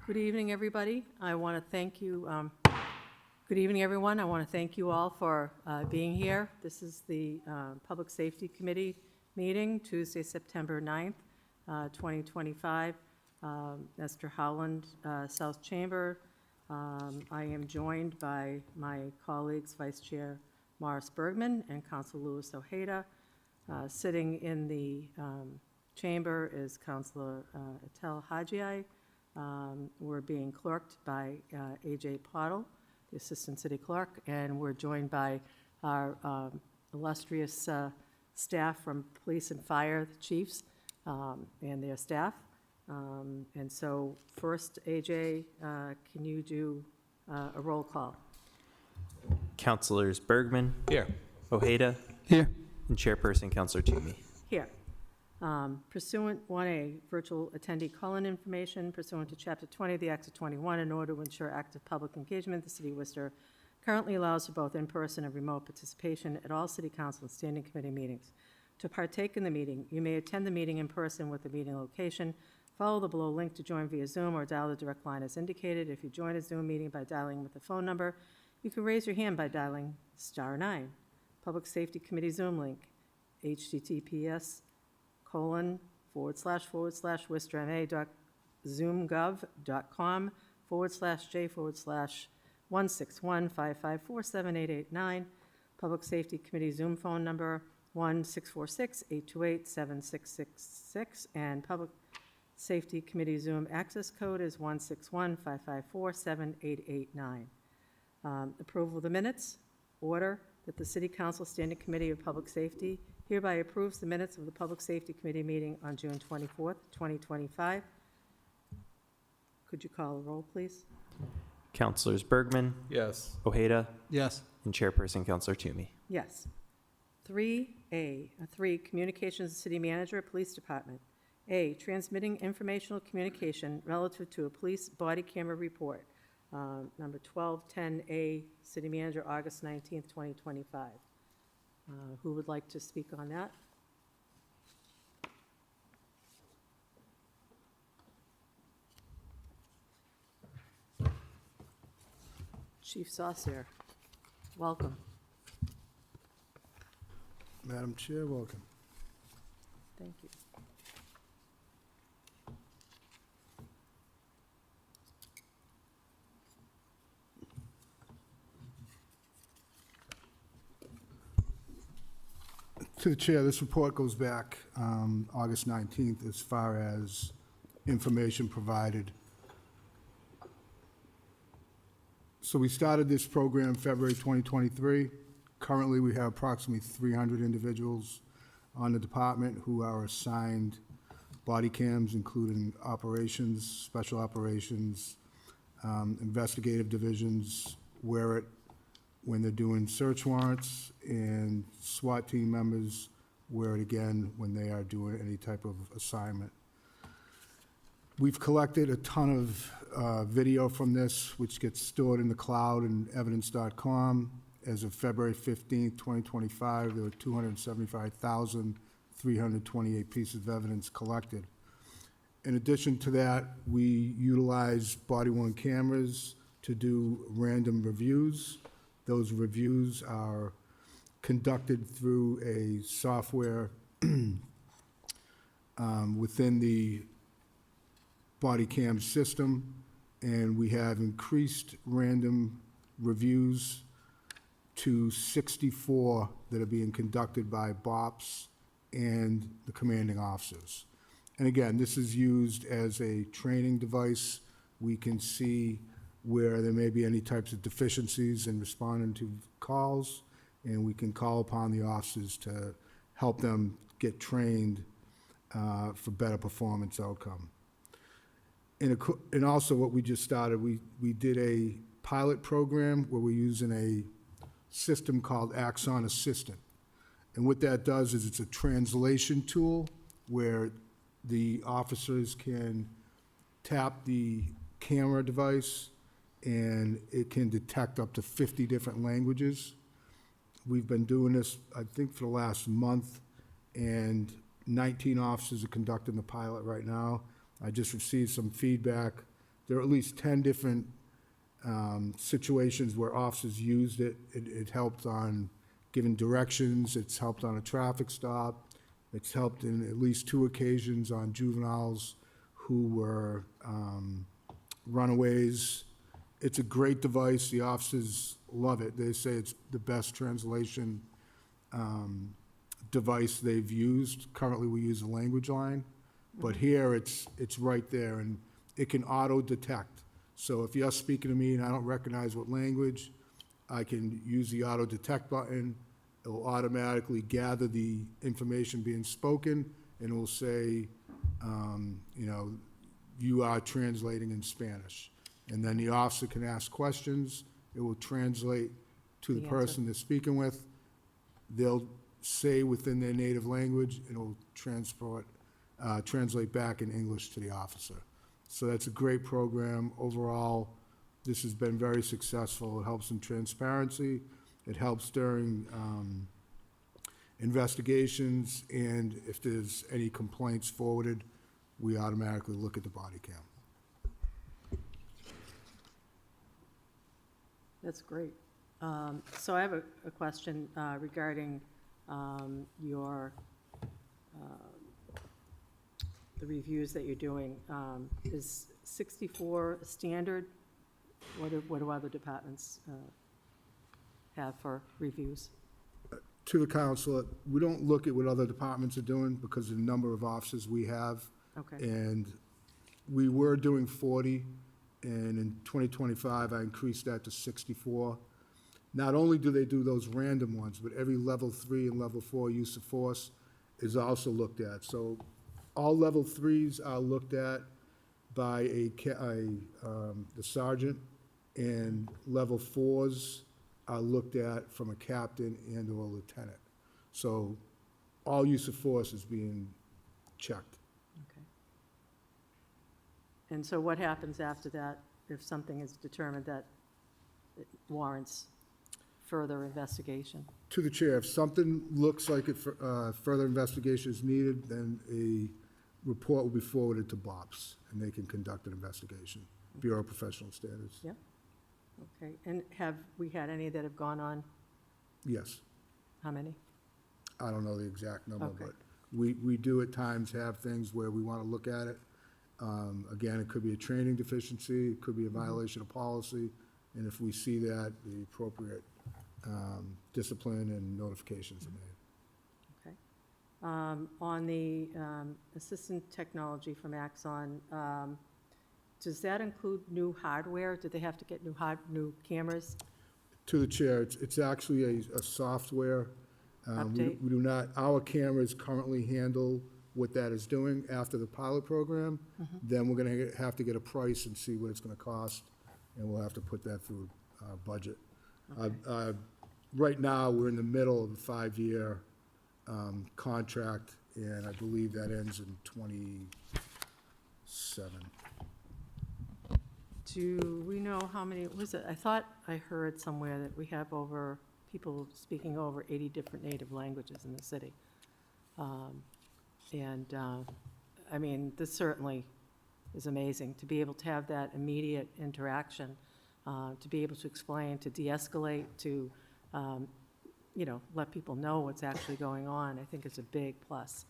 Good evening, everybody. I want to thank you. Good evening, everyone. I want to thank you all for being here. This is the Public Safety Committee meeting, Tuesday, September 9th, 2025. Esther Howland, South Chamber. I am joined by my colleagues, Vice Chair Morris Bergman and Councilor Louis Ojeda. Sitting in the chamber is Councilor Atel Hajiai. We're being clerked by A.J. Pottle, the Assistant City Clerk, and we're joined by our illustrious staff from Police and Fire, the chiefs, and their staff. And so first, A.J., can you do a roll call? Councilors Bergman. Here. Ojeda. Here. And Chairperson Councilor Toomey. Here. Pursuant 1A, virtual attendee call-in information pursuant to Chapter 20 of the Acts of 21, in order to ensure active public engagement, the City of Worcester currently allows for both in-person and remote participation at all City Council and Standing Committee meetings. To partake in the meeting, you may attend the meeting in person with the meeting location, follow the below link to join via Zoom, or dial the direct line as indicated. If you join a Zoom meeting by dialing with the phone number, you can raise your hand by dialing *9. Public Safety Committee Zoom link, https://worcesternma.zoomgov.com/j/16155478889. Public Safety Committee Zoom phone number 1-646-828-7666, and Public Safety Committee Zoom access code is 16155478889. Approval of the minutes. Order that the City Council Standing Committee of Public Safety hereby approves the minutes of the Public Safety Committee meeting on June 24th, 2025. Could you call the roll, please? Councilors Bergman. Yes. Ojeda. Yes. And Chairperson Councilor Toomey. Yes. 3A, 3, Communications of City Manager, Police Department. A, transmitting informational communication relative to a police body camera report. Number 1210A, City Manager, August 19th, 2025. Who would like to speak on that? Chief Saucier, welcome. Madam Chair, welcome. Thank you. To the Chair, this report goes back August 19th as far as information provided. So we started this program February 2023. Currently, we have approximately 300 individuals on the department who are assigned body cams, including operations, special operations, investigative divisions, wear it when they're doing search warrants, and SWAT team members wear it again when they are doing any type of assignment. We've collected a ton of video from this, which gets stored in the cloud in evidence.com. As of February 15th, 2025, there were 275,328 pieces of evidence collected. In addition to that, we utilize body-worn cameras to do random reviews. Those reviews are conducted through a software within the body cam system, and we have increased random reviews to 64 that are being conducted by BOPs and the commanding officers. And again, this is used as a training device. We can see where there may be any types of deficiencies in responding to calls, and we can call upon the officers to help them get trained for better performance outcome. And also what we just started, we did a pilot program where we're using a system called Axon Assistant. And what that does is it's a translation tool where the officers can tap the camera device and it can detect up to 50 different languages. We've been doing this, I think, for the last month, and 19 officers are conducting the pilot right now. I just received some feedback there are at least 10 different situations where officers used it. It helped on giving directions, it's helped on a traffic stop, it's helped in at least 2 occasions on juveniles who were runaways. It's a great device, the officers love it. They say it's the best translation device they've used. Currently, we use a language line, but here it's right there, and it can auto-detect. So if you're speaking to me and I don't recognize what language, I can use the auto-detect button. It will automatically gather the information being spoken, and it will say, you know, you are translating in Spanish. And then the officer can ask questions. It will translate to the The person they're speaking with. They'll say within their native language, and it will translate back in English to the officer. So that's a great program. Overall, this has been very successful. It helps in transparency. It helps during investigations, and if there's any complaints forwarded, we automatically look at the body cam. That's great. So I have a question regarding your, the reviews that you're doing. Is 64 standard? What do other departments have for reviews? To the council, we don't look at what other departments are doing because of the number of officers we have. Okay, And we were doing 40, and in 2025, I increased that to 64. Not only do they do those random ones, but every level 3 and level 4 use of force is also looked at. So all level 3s are looked at by the sergeant, and level 4s are looked at from a captain and or a lieutenant. So all use of force is being checked. okay. And so what happens after that if something is determined that it warrants further investigation? To the chair, if something looks like further investigation is needed, then a report will be forwarded to BOPS, and they can conduct an investigation, Bureau of Professional Standards. Yeah. Okay, and have we had any that have gone on? Yes, How many? I don't know the exact number, Okay. but we do at times have things where we want to look at it. Again, it could be a training deficiency, it could be a violation of policy, and if we see that, the appropriate discipline and notifications are made. Okay. On the assistant technology from Axon, does that include new hardware? Do they have to get new cameras? To the chair, it's actually a software. Update? We do not, our cameras currently handle what that is doing after the pilot program. Then we're going to have to get a price and see what it's going to cost, and we'll have to put that through our budget. Okay. Right now, we're in the middle of a 5-year contract, and I believe that ends in 27. Do we know how many, was it, I thought I heard somewhere that we have people speaking over 80 different native languages in the city. I mean, this certainly is amazing, to be able to have that immediate interaction, to be able to explain, to de-escalate, to, you know, let people know what's actually going on, I think is a big plus.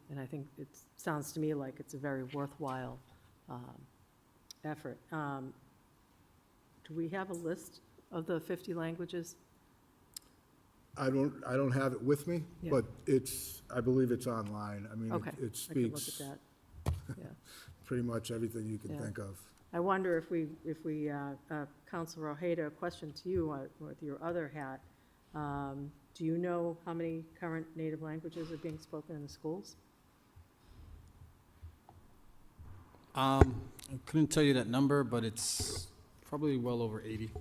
And I think it sounds to me like it's a very worthwhile effort. Do we have a list of the 50 languages? I don't have it with me, Yeah. but I believe it's online. I mean, Okay, it I could speaks look at that. Yeah. pretty much everything you can Yeah. think of. I wonder if we, Counselor Ojeda, a question to you with your other hat. Do you know how many current native languages are being spoken in the schools? I couldn't tell you that number, but it's probably well over 80.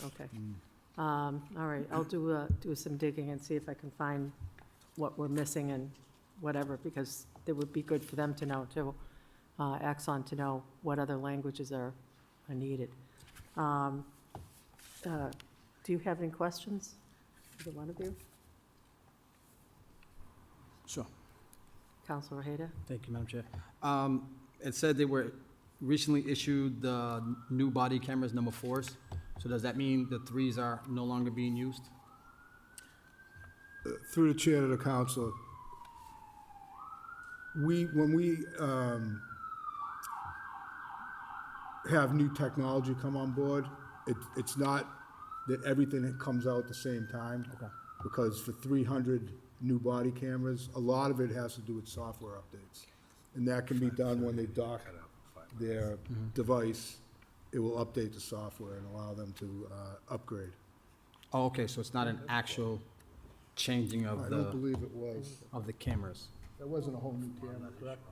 Okay. All right, I'll do some digging and see if I can find what we're missing and whatever, because it would be good for them to know too, Axon to know what other languages are needed. Do you have any questions, either one of you? Sure. Counselor Ojeda? Thank you, Madam Chair. It said they were recently issued the new body cameras, number 4s. So does that mean the 3s are no longer being used? Through the chair to the council, when we have new technology come on board, it's not that everything that comes out at the same time. Okay. Because for 300 new body cameras, a lot of it has to do with software updates. And that can be done when they dock their device. It will update the software and allow them to upgrade. Oh, okay, so it's not an actual changing I of don't believe it was. the cameras? That wasn't a whole new camera, correct?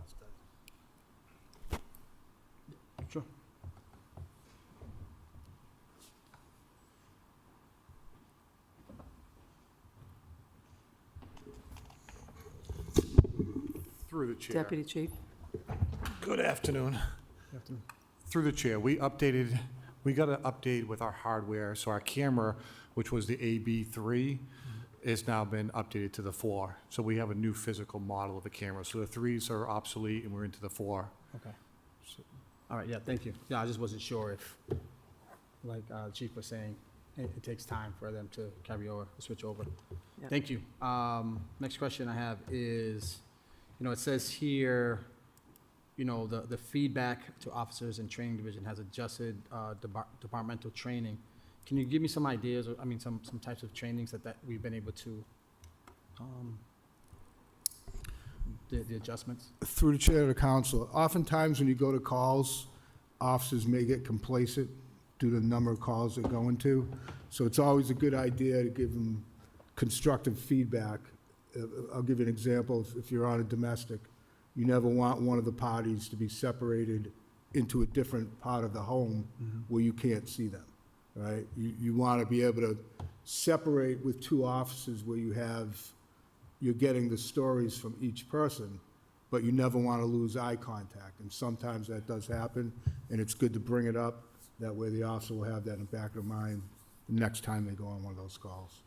Sure. Through the chair. Deputy Chief? Good afternoon. Through the chair, we got an update with our hardware, so our camera, which was the AB3, has now been updated to the 4. So we have a new physical model of the camera. So the 3s are obsolete and we're into the 4. Okay. All right, yeah, thank you. Yeah, I just wasn't sure if, like Chief was saying, it takes time for them to carry over, switch over. Yeah. Thank you. Next question I have is, it says here, the feedback to officers and training division has adjusted departmental training. Can you give me some ideas, or, some types of trainings that we've been able to, the adjustments? Through the chair of the council, oftentimes when you go to calls, officers may get complacent due to the number of calls they're going to. So it's always a good idea to give them constructive feedback. I'll give you an example. If you're on a domestic, you never want one of the parties to be separated into a different part of the home where you can't see them, right? You want to be able to separate with 2 officers where you're getting the stories from each person, but you never want to lose eye contact. And sometimes that does happen, and it's good to bring it up. That way the officer will have that in the back of their mind the next time they go on one of those calls.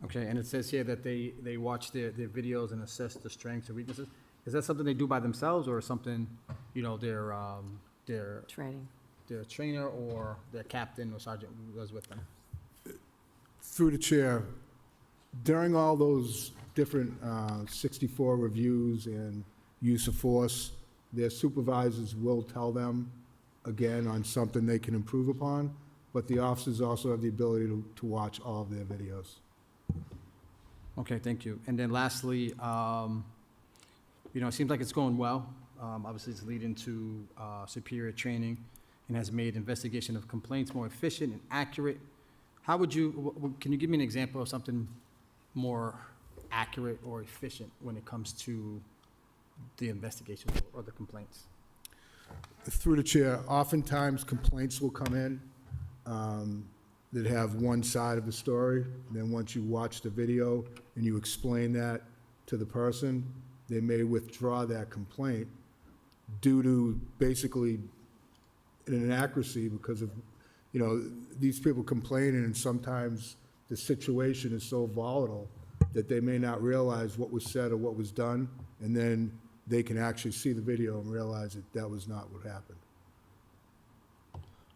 Okay, and it says here that they watch their videos and assess the strengths or weaknesses. Is that something they do by themselves, or something, their Training. trainer or their captain or sergeant does with them? Through the chair, during all those different 64 reviews and use of force, their supervisors will tell them, again, on something they can improve upon, but the officers also have the ability to watch all of their videos. Okay, thank you. And then lastly, it seems like it's going well. Obviously, it's leading to superior training and has made investigation of complaints more efficient and accurate. How would can you give me an example of something more accurate or efficient when it comes to the investigation or the complaints? Through the chair, oftentimes complaints will come in that have one side of the story. Then once you watch the video and you explain that to the person, they may withdraw that complaint due to basically an inaccuracy because of, these people complaining, and sometimes the situation is so volatile that they may not realize what was said or what was done, and then they can actually see the video and realize that that was not what happened.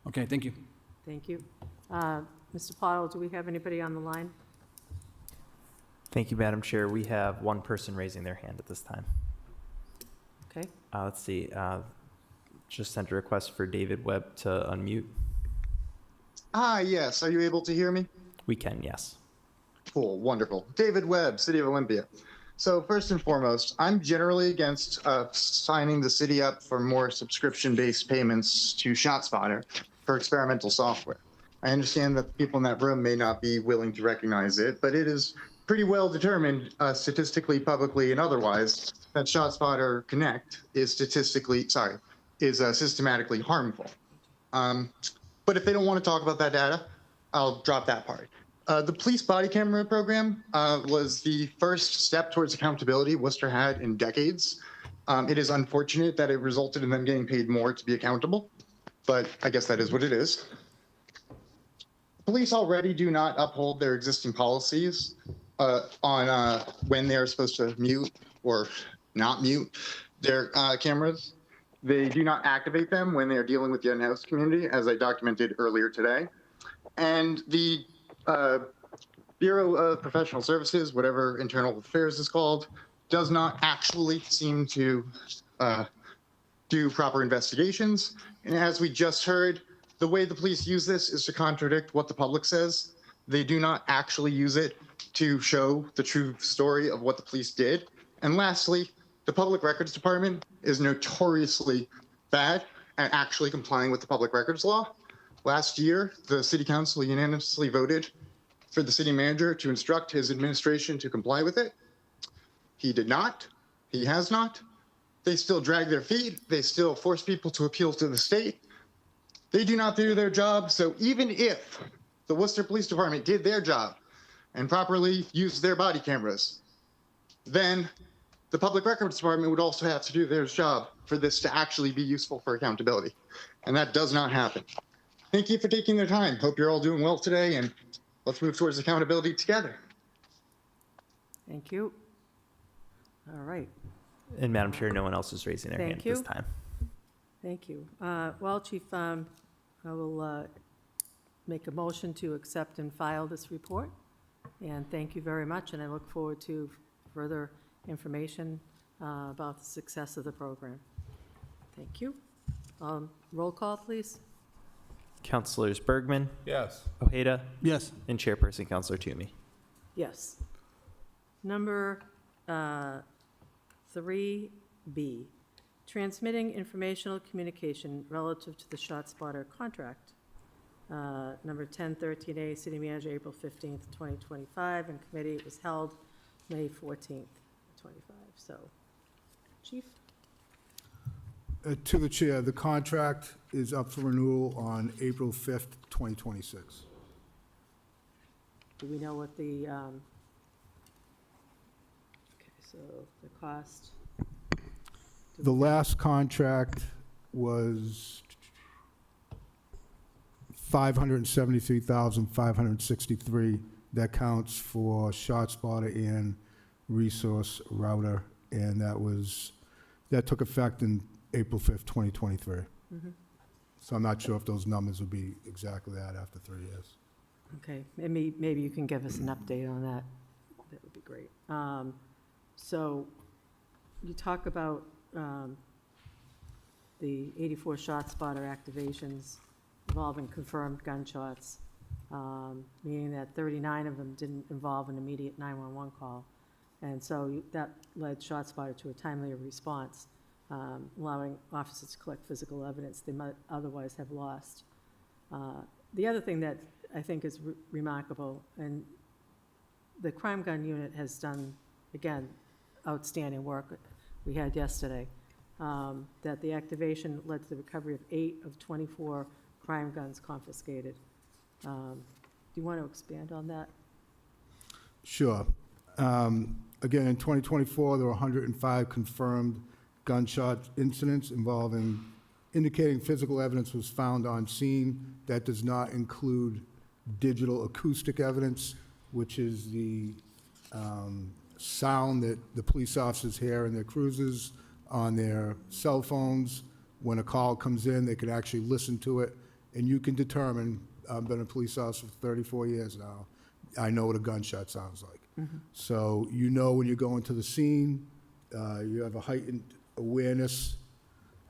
Okay, thank you. Thank you. Mr. Pottle, do we have anybody on the line? Thank you, Madam Chair. We have one person raising their hand at this time. Okay. Let's see. Just sent a request for David Webb to unmute. Yes. Are you able to hear me? We can, yes. Cool. Wonderful. David Webb, City of Olympia. So first and foremost, I'm generally against signing the city up for more subscription-based payments to ShotSpotter for experimental software. I understand that the people in that room may not be willing to recognize it, but it is pretty well determined statistically, publicly, and otherwise that ShotSpotter Connect is systematically harmful. But if they don't want to talk about that data, I'll drop that part. The police body camera program was the first step towards accountability Worcester had in decades. It is unfortunate that it resulted in them getting paid more to be accountable, but I guess that is what it is. Police already do not uphold their existing policies on when they're supposed to mute or not mute their cameras. They do not activate them when they are dealing with the unhoused community, as I documented earlier today. And the Bureau of Professional Services, whatever Internal Affairs is called, does not actually seem to do proper investigations. And as we just heard, the way the police use this is to contradict what the public says. They do not actually use it to show the true story of what the police did. And lastly, the Public Records Department is notoriously bad at actually complying with the public records law. Last year, the City Council unanimously voted for the city manager to instruct his administration to comply with it. He did not. He has not. They still drag their feet. They still force people to appeal to the state. They do not do their job. So even if the Worcester Police Department did their job and properly used their body cameras, then the Public Records Department would also have to do their job for this to actually be useful for accountability. And that does not happen. Thank you for taking the time. Hope you're all doing well today, and let's move towards accountability together. Thank you. All right, And Madam Chair, no one else is raising their hand Thank at this you. time. thank you. Well, Chief, I will make a motion to accept and file this report. And thank you very much, and I look forward to further information about the success of the program. Thank you. Roll call, please. Councilors Bergman, Yes. Ojeda, Yes. and Chairperson Councilor Toomey. Yes. Number 3B, transmitting informational communication relative to the ShotSpotter contract. Number 1013A, City Manager, April 15th, 2025, and committee was held May 14th, 25. So, Chief? To the chair, the contract is up for renewal on April 5th, 2026. Do we know what the, okay, so the cost? The last contract was $573,563. That counts for ShotSpotter and Resource Router, and that took effect in April 5th, 2023. Mhm. So I'm not sure if those numbers would be exactly that after 3 years. Okay, maybe you can give us an update on that. That would be great. So you talk about the 84 ShotSpotter activations involving confirmed gunshots, meaning that 39 of them didn't involve an immediate 911 call. And so that led ShotSpotter to a timely response, allowing officers to collect physical evidence they might otherwise have lost. The other thing that I think is remarkable, and the crime gun unit has done, again, outstanding work we had yesterday, that the activation led to the recovery of 8 of 24 crime guns confiscated. Do you want to expand on that? Sure. Again, in 2024, there were 105 confirmed gunshot incidents indicating physical evidence was found on scene. That does not include digital acoustic evidence, which is the sound that the police officers hear in their cruisers on their cell phones. When a call comes in, they can actually listen to it, and you can determine, I've been a police officer for 34 years now, I know what a gunshot sounds like. So you know when you go into the scene, you have a heightened awareness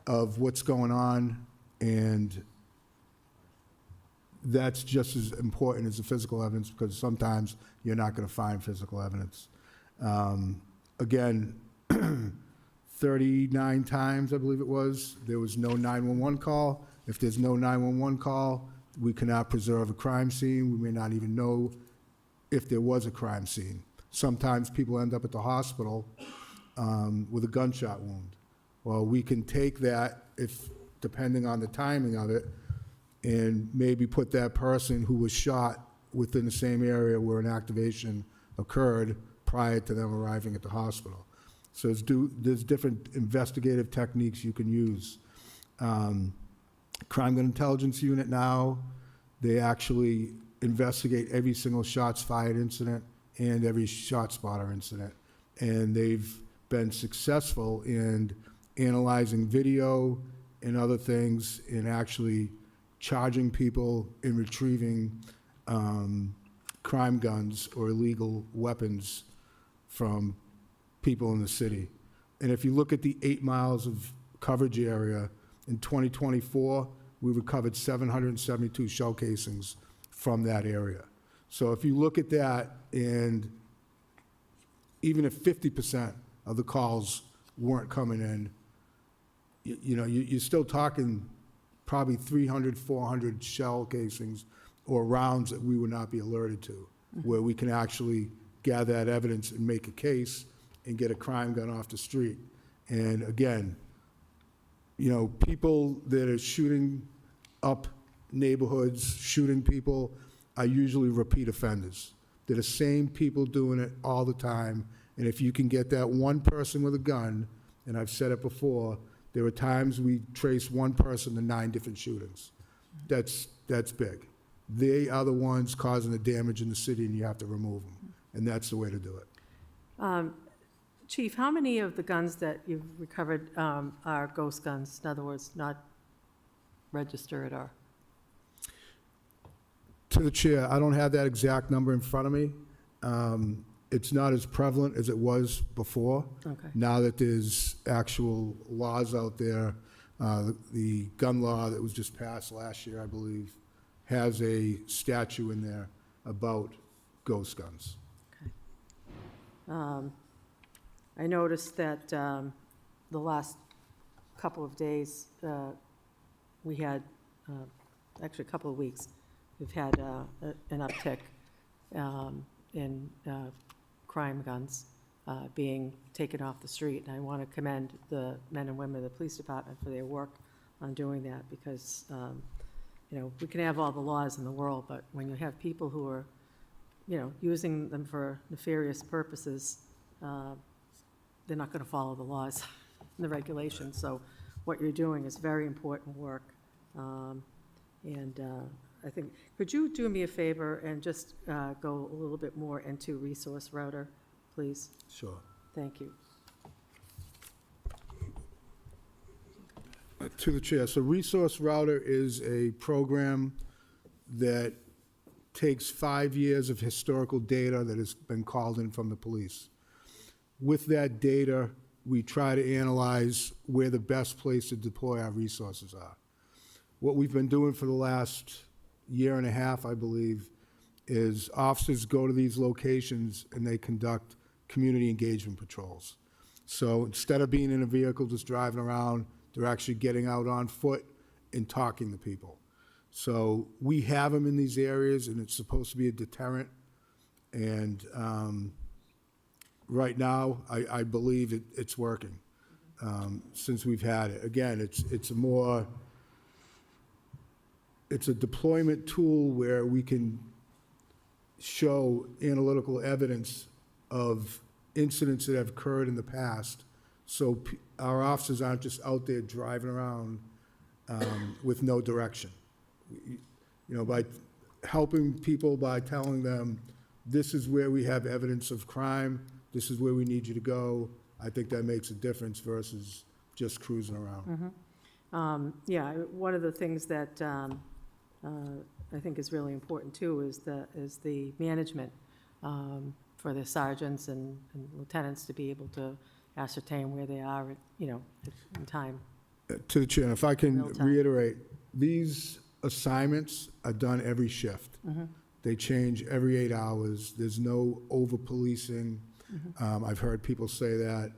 of what's going on, and that's just as important as the physical evidence, because sometimes you're not going to find physical evidence. Again, 39 times, I believe it was, there was no 911 call. If there's no 911 call, we cannot preserve a crime scene. We may not even know if there was a crime scene. Sometimes people end up at the hospital with a gunshot wound. Well, we can take that, if depending on the timing of it, and maybe put that person who was shot within the same area where an activation occurred prior to them arriving at the hospital. So there's different investigative techniques you can use. Crime Gun Intelligence Unit now, they actually investigate every single shots fired incident and every ShotSpotter incident. And they've been successful in analyzing video and other things, and actually charging people and retrieving crime guns or illegal weapons from people in the city. And if you look at the 8 miles of coverage area, in 2024, we recovered 772 shell casings from that area. So if you look at that, and even if 50% of the calls weren't coming in, you're still talking probably 300, 400 shell casings or rounds that we would not be alerted to, where we can actually gather that evidence and make a case and get a crime gun off the street. And again, people that are shooting up neighborhoods, shooting people, are usually repeat offenders. They're the same people doing it all the time. And if you can get that one person with a gun, and I've said it before, there are times we trace one person to 9 different shootings. That's big. They are the ones causing the damage in the city, and you have to remove them. And that's the way to do it. Chief, how many of the guns that you've recovered are ghost guns? In other words, not registered or? To the chair, I don't have that exact number in front of me. It's not as prevalent as it was before. Okay. Now that there's actual laws out there, the gun law that was just passed last year, I believe, has a statute in there about ghost guns. I noticed that the last couple of days, we had, actually a couple of weeks, we've had an uptick in crime guns being taken off the street. And I want to commend the men and women of the police department for their work on doing that, because, we can have all the laws in the world, but when you have people who are, using them for nefarious purposes, they're not going to follow the laws and the regulations. So what you're doing is very important work. I think, could you do me a favor and just go a little bit more into Resource Router, please? Sure. Thank you. To the chair, so Resource Router is a program that takes 5 years of historical data that has been called in from the police. With that data, we try to analyze where the best place to deploy our resources are. What we've been doing for the last year and a half, I believe, is officers go to these locations and they conduct community engagement patrols. So instead of being in a vehicle just driving around, they're actually getting out on foot and talking to people. So we have them in these areas, and it's supposed to be a deterrent. And right now, I believe it's working since we've had it. Again, it's a deployment tool where we can show analytical evidence of incidents that have occurred in the past, so our officers aren't just out there driving around with no direction. By helping people, by telling them, this is where we have evidence of crime, this is where we need you to go, I think that makes a difference versus just cruising around. Yeah, one of the things that I think is really important too is the management for the sergeants and lieutenants to be able to ascertain where they are, in time. To the chair, if I can Real time. reiterate, these assignments are done every shift. They change every 8 hours. There's no over-policing. I've heard people say that.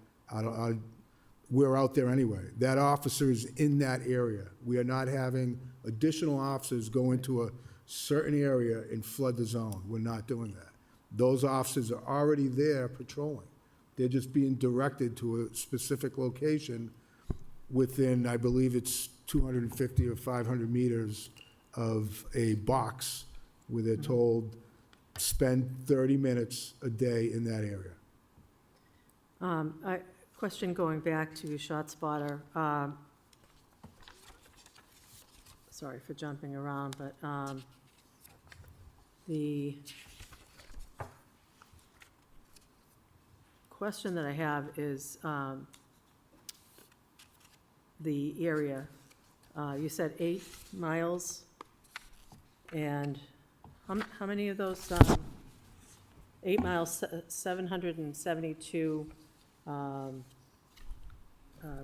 We're out there anyway. That officer is in that area. We are not having additional officers go into a certain area and flood the zone. We're not doing that. Those officers are already there patrolling. They're just being directed to a specific location within, I believe it's 250 or 500 meters of a box where they're told, spend 30 minutes a day in that area. Question going back to ShotSpotter. Sorry for jumping around, but the question that I have is, the area. You said 8 miles, and how many of those, 8 miles, 772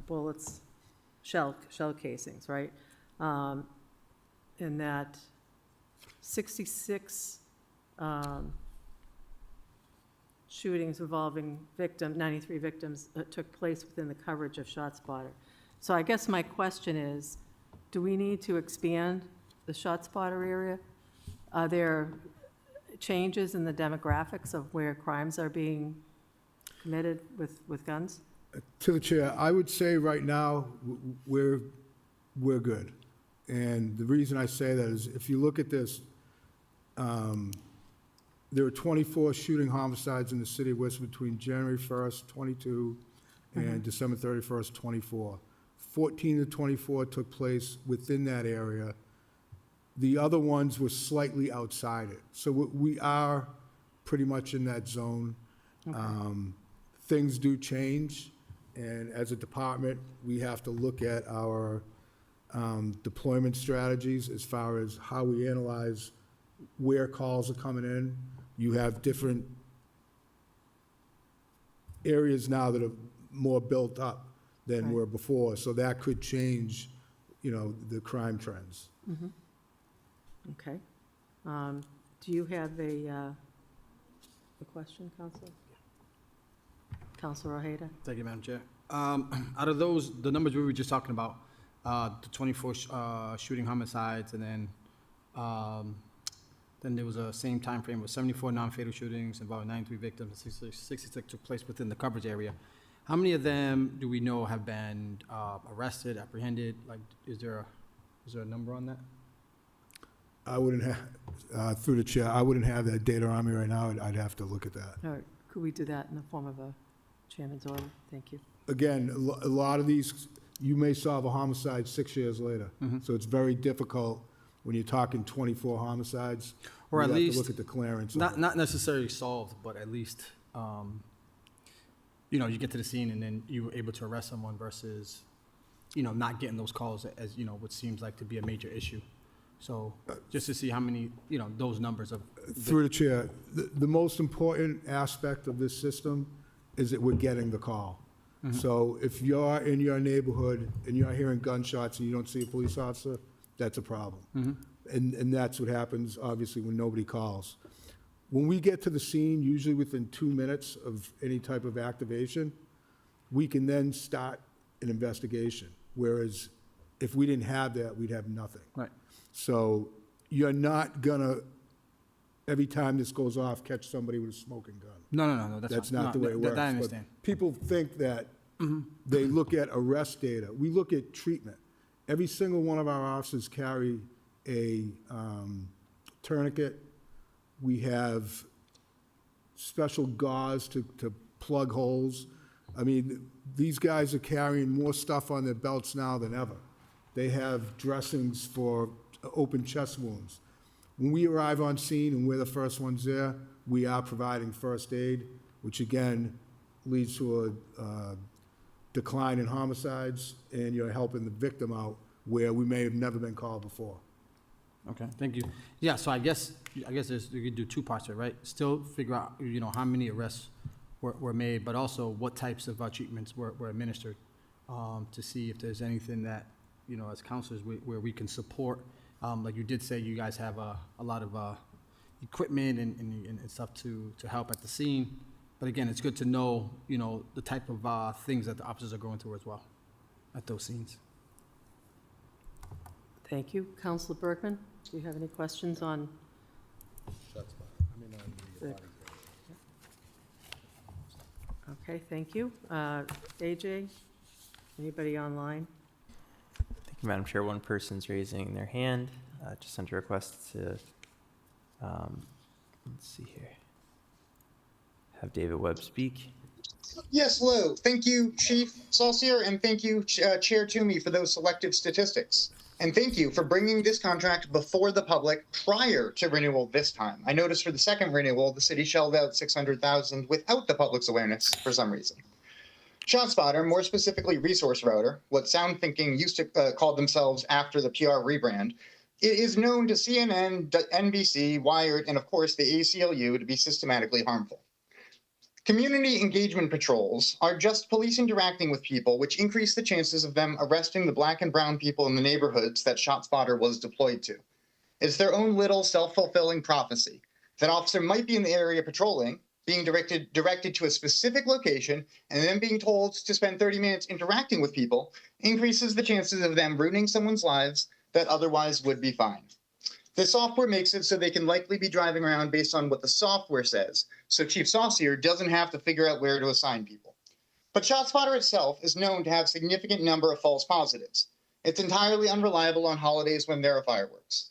bullets, shell casings, right? And that 66 shootings involving 93 victims took place within the coverage of ShotSpotter. So I guess my question is, do we need to expand the ShotSpotter area? Are there changes in the demographics of where crimes are being committed with guns? To the chair, I would say right now, we're good. And the reason I say that is, if you look at this, there were 24 shooting homicides in the city of Worcester between January 1st, 22, and December 31st, 24. 14 of the 24 took place within that area. The other ones were slightly outside it. So we are pretty much in that zone. Things do change, and as a department, we have to look at our deployment strategies as far as how we analyze where calls are coming in. You have different areas now that are more built up than Right. were before, so that could change, the crime trends. Okay. Do you have a question, Counselor? Counselor Ojeda? Thank you, Madam Chair. Out of those, the numbers we were just talking about, the 24 shooting homicides, and then there was a same time frame with 74 non-fatal shootings involving 93 victims, and 66 took place within the coverage area. How many of them do we know have been arrested, apprehended? Like, is there a number on that? I wouldn't have, through the chair, I wouldn't have that data on me right now. I'd have to look at that. Or could we do that in the form of a chairman's order? Thank you. Again, a lot of these, you may solve a homicide 6 years later. So it's very difficult when you're talking 24 homicides. Or at You have to least look at the clearance. of it. Not necessarily solved, but at least, you get to the scene and then you were able to arrest someone versus, not getting those calls as, what seems like to be a major issue. So just to see how many, those numbers of. Through the chair, the most important aspect of this system is that we're getting the call. So if you're in your neighborhood and you're hearing gunshots and you don't see a police officer, that's a problem. And that's what happens, obviously, when nobody calls. When we get to the scene, usually within 2 minutes of any type of activation, we can then start an investigation. Whereas if we didn't have that, we'd have nothing. Right. So you're not gonna, every time this goes off, catch somebody with a smoking gun. No, That's fine. not the No, way it works. That I But understand. people think that they look at arrest data. We look at treatment. Every single one of our officers carry a tourniquet. We have special gauze to plug holes. I mean, these guys are carrying more stuff on their belts now than ever. They have dressings for open chest wounds. When we arrive on scene and we're the first ones there, we are providing first aid, which again leads to a decline in homicides, and you're helping the victim out where we may have never been called before. Okay, thank you. Yeah, so I guess you could do two parts there, right? Still figure out, how many arrests were made, but also what types of treatments were administered, to see if there's anything that, as counselors, where we can support. Like you did say, you guys have a lot of equipment and stuff to help at the scene. But again, it's good to know, the type of things that the officers are going through as well at those scenes. Thank you. Counselor Bergman, do you have any questions on? Okay, thank you. AJ, anybody online? Thank you, Madam Chair. One person's raising their hand, just under request to, let's see here, have David Webb speak. Yes, hello. Thank you, Chief Saucier, and thank you, Chair Toomey, for those selective statistics. And thank you for bringing this contract before the public prior to renewal this time. I noticed for the second renewal, the city shelled out $600,000 without the public's awareness for some reason. ShotSpotter, more specifically Resource Router, what SoundThinking used to call themselves after the PR rebrand, it is known to CNN, NBC, Wired, and of course the ACLU to be systematically harmful. Community engagement patrols are just police interacting with people, which increase the chances of them arresting the Black and brown people in the neighborhoods that ShotSpotter was deployed to. It's their own little self-fulfilling prophecy. That officer might be in the area patrolling, being directed to a specific location, and then being told to spend 30 minutes interacting with people increases the chances of them ruining someone's lives that otherwise would be fine. The software makes it so they can likely be driving around based on what the software says, so Chief Saucier doesn't have to figure out where to assign people. But ShotSpotter itself is known to have a significant number of false positives. It's entirely unreliable on holidays when there are fireworks.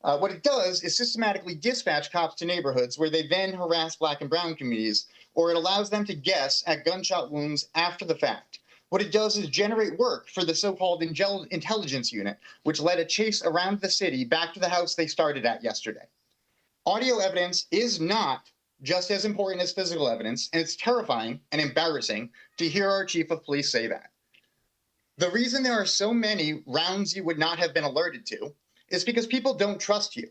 What it does is systematically dispatch cops to neighborhoods where they then harass Black and brown communities, or it allows them to guess at gunshot wounds after the fact. What it does is generate work for the so-called intelligence unit, which led a chase around the city back to the house they started at yesterday. Audio evidence is not just as important as physical evidence, and it's terrifying and embarrassing to hear our chief of police say that. The reason there are so many rounds you would not have been alerted to is because people don't trust you.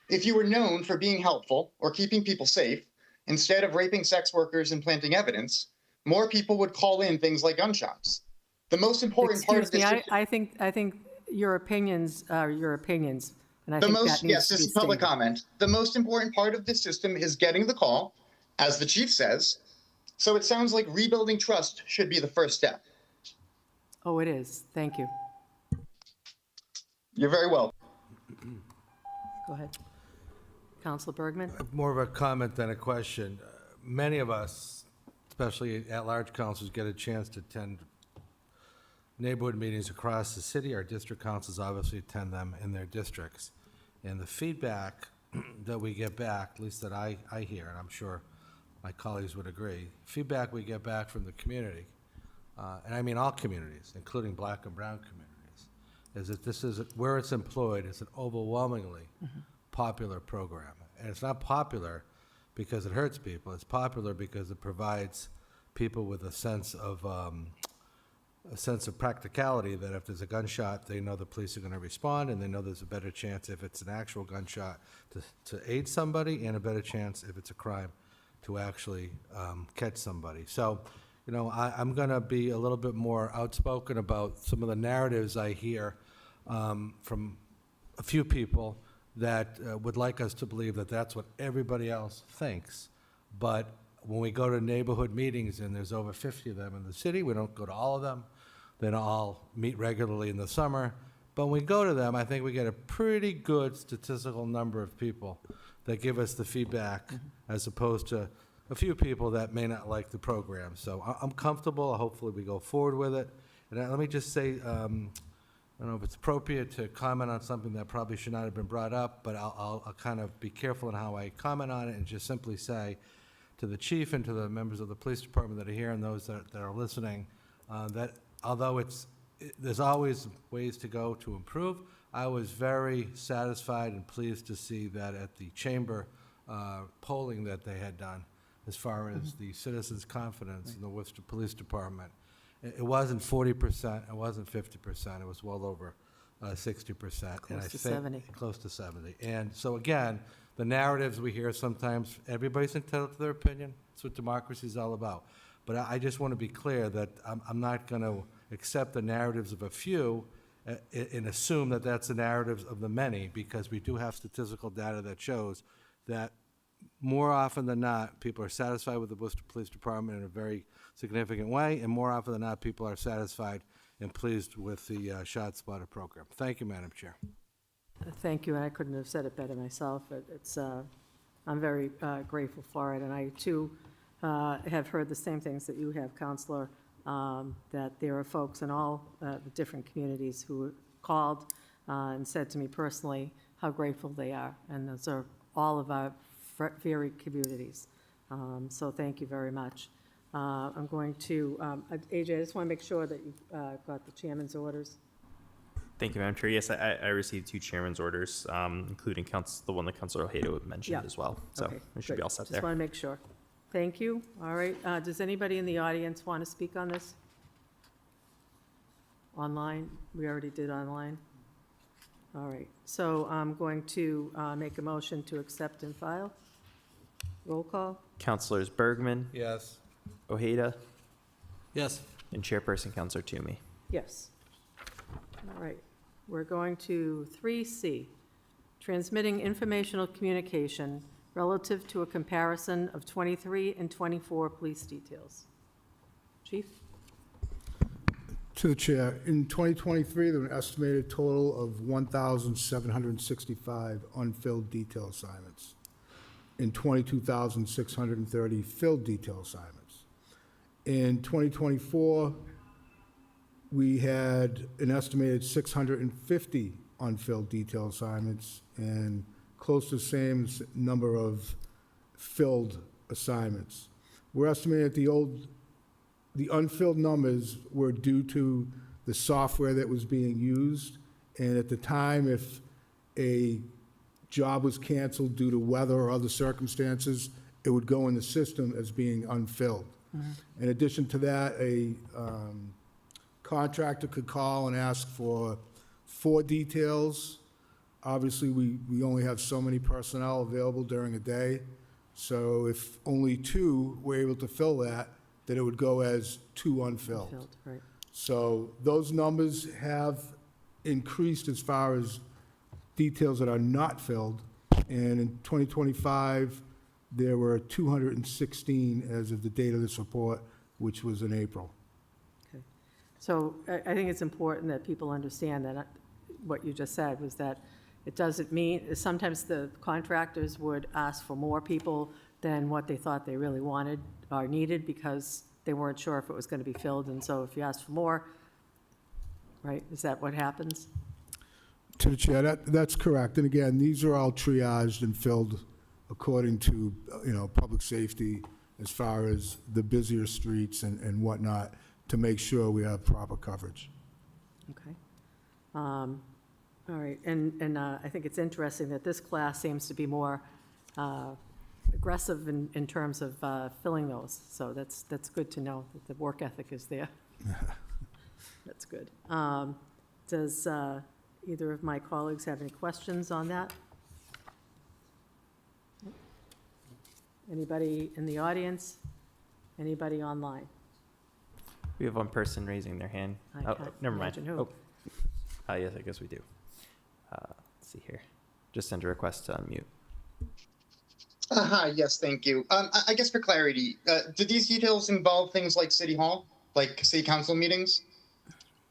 If you were known for being helpful or keeping people safe, instead of raping sex workers and planting evidence, more people would call in things like gunshots. The most important part of Excuse this me, I think your opinions are your opinions, and I The think most, that needs yes, to this be is public stated. comment. The most important part of this system is getting the call, as the chief says. So it sounds like rebuilding trust should be the first step. Oh, it is. Thank you. You're very welcome. Go ahead. Counselor Bergman? More of a comment than a question. Many of us, especially at-large councils, get a chance to attend neighborhood meetings across the city. Our district councils obviously attend them in their districts. And the feedback that we get back, at least that I hear, and I'm sure my colleagues would agree, feedback we get back from the community, and I mean all communities, including Black and brown communities, is that this is, where it's employed, it's an overwhelmingly popular program. And it's not popular because it hurts people. It's popular because it provides people with a sense of practicality, that if there's a gunshot, they know the police are going to respond, and they know there's a better chance if it's an actual gunshot to aid somebody, and a better chance if it's a crime to actually catch somebody. So, you know, I'm going to be a little bit more outspoken about some of the narratives I hear from a few people that would like us to believe that that's what everybody else thinks. But when we go to neighborhood meetings, and there's over 50 of them in the city, we don't go to all of them. They don't all meet regularly in the summer. But when we go to them, I think we get a pretty good statistical number of people that give us the feedback, as opposed to a few people that may not like the program. So I'm comfortable. Hopefully we go forward with it. And let me just say, I don't know if it's appropriate to comment on something that probably should not have been brought up, but I'll kind of be careful in how I comment on it, and just simply say to the chief and to the members of the police department that are here and those that are listening, that although there's always ways to go to improve, I was very satisfied and pleased to see that at the chamber polling that they had done, as far as the citizens' confidence in the Worcester Police Department, it wasn't 40%, it wasn't 50%, it was well over 60%. Close to 70. Close to 70. And so again, the narratives we hear sometimes, everybody's entitled to their opinion. That's what democracy is all about. But I just want to be clear that I'm not going to accept the narratives of a few and assume that that's the narratives of the many, because we do have statistical data that shows that more often than not, people are satisfied with the Worcester Police Department in a very significant way, and more often than not, people are satisfied and pleased with the ShotSpotter program. Thank you, Madam Chair. Thank you, and I couldn't have said it better myself. I'm very grateful for it, and I, too, have heard the same things that you have, Counselor, that there are folks in all the different communities who called and said to me personally how grateful they are, and those are all of our very communities. So thank you very much. I'm going to, AJ, I just want to make sure that you've got the chairman's orders. Thank you, Madam Chair. Yes, I received 2 chairman's orders, including the one that Councilor Ojeda mentioned Yeah. as well. So Okay, we should be good. all set Just there. want to make sure. thank you. All right, does anybody in the audience want to speak on this? Online? We already did online. All right, so I'm going to make a motion to accept and file. Roll call? Councilors Bergman, Yes. Ojeda, Yes. and Chairperson Counselor Toomey. Yes. All right, we're going to 3C, transmitting informational communication relative to a comparison of 23 and 24 police details. Chief? To the chair, in 2023, there were an estimated total of 1,765 unfilled detail assignments and 22,630 filled detail assignments. In 2024, we had an estimated 650 unfilled detail assignments and close to the same number of filled assignments. We're estimating that the unfilled numbers were due to the software that was being used, and at the time, if a job was canceled due to weather or other circumstances, it would go in the system as being unfilled. In addition to that, a contractor could call and ask for 4 details. Obviously, we only have so many personnel available during a day, so if only 2 were able to fill that, then it would go as 2 unfilled. Filled, right. So those numbers have increased as far as details that are not filled. And in 2025, there were 216 as of the date of this report, which was in April. Okay. So I think it's important that people understand that what you just said was that it doesn't mean, sometimes the contractors would ask for more people than what they thought they really wanted or needed because they weren't sure if it was going to be filled. And so if you ask for more, right, is that what happens? To the chair, that's correct. And again, these are all triaged and filled according to, public safety as far as the busier streets and whatnot to make sure we have proper coverage. Okay. All right, and I think it's interesting that this class seems to be more aggressive in terms of filling those. So that's good to know that the work ethic is there. That's good. Does either of my colleagues have any questions on that? Anybody in the audience? Anybody online? We have one person raising their hand. I Oh, can't never mind. imagine who. Yes, I guess we do. Let's see here. Just send a request to unmute. Hi, yes, thank you. I guess for clarity, do these details involve things like City Hall, like City Council meetings,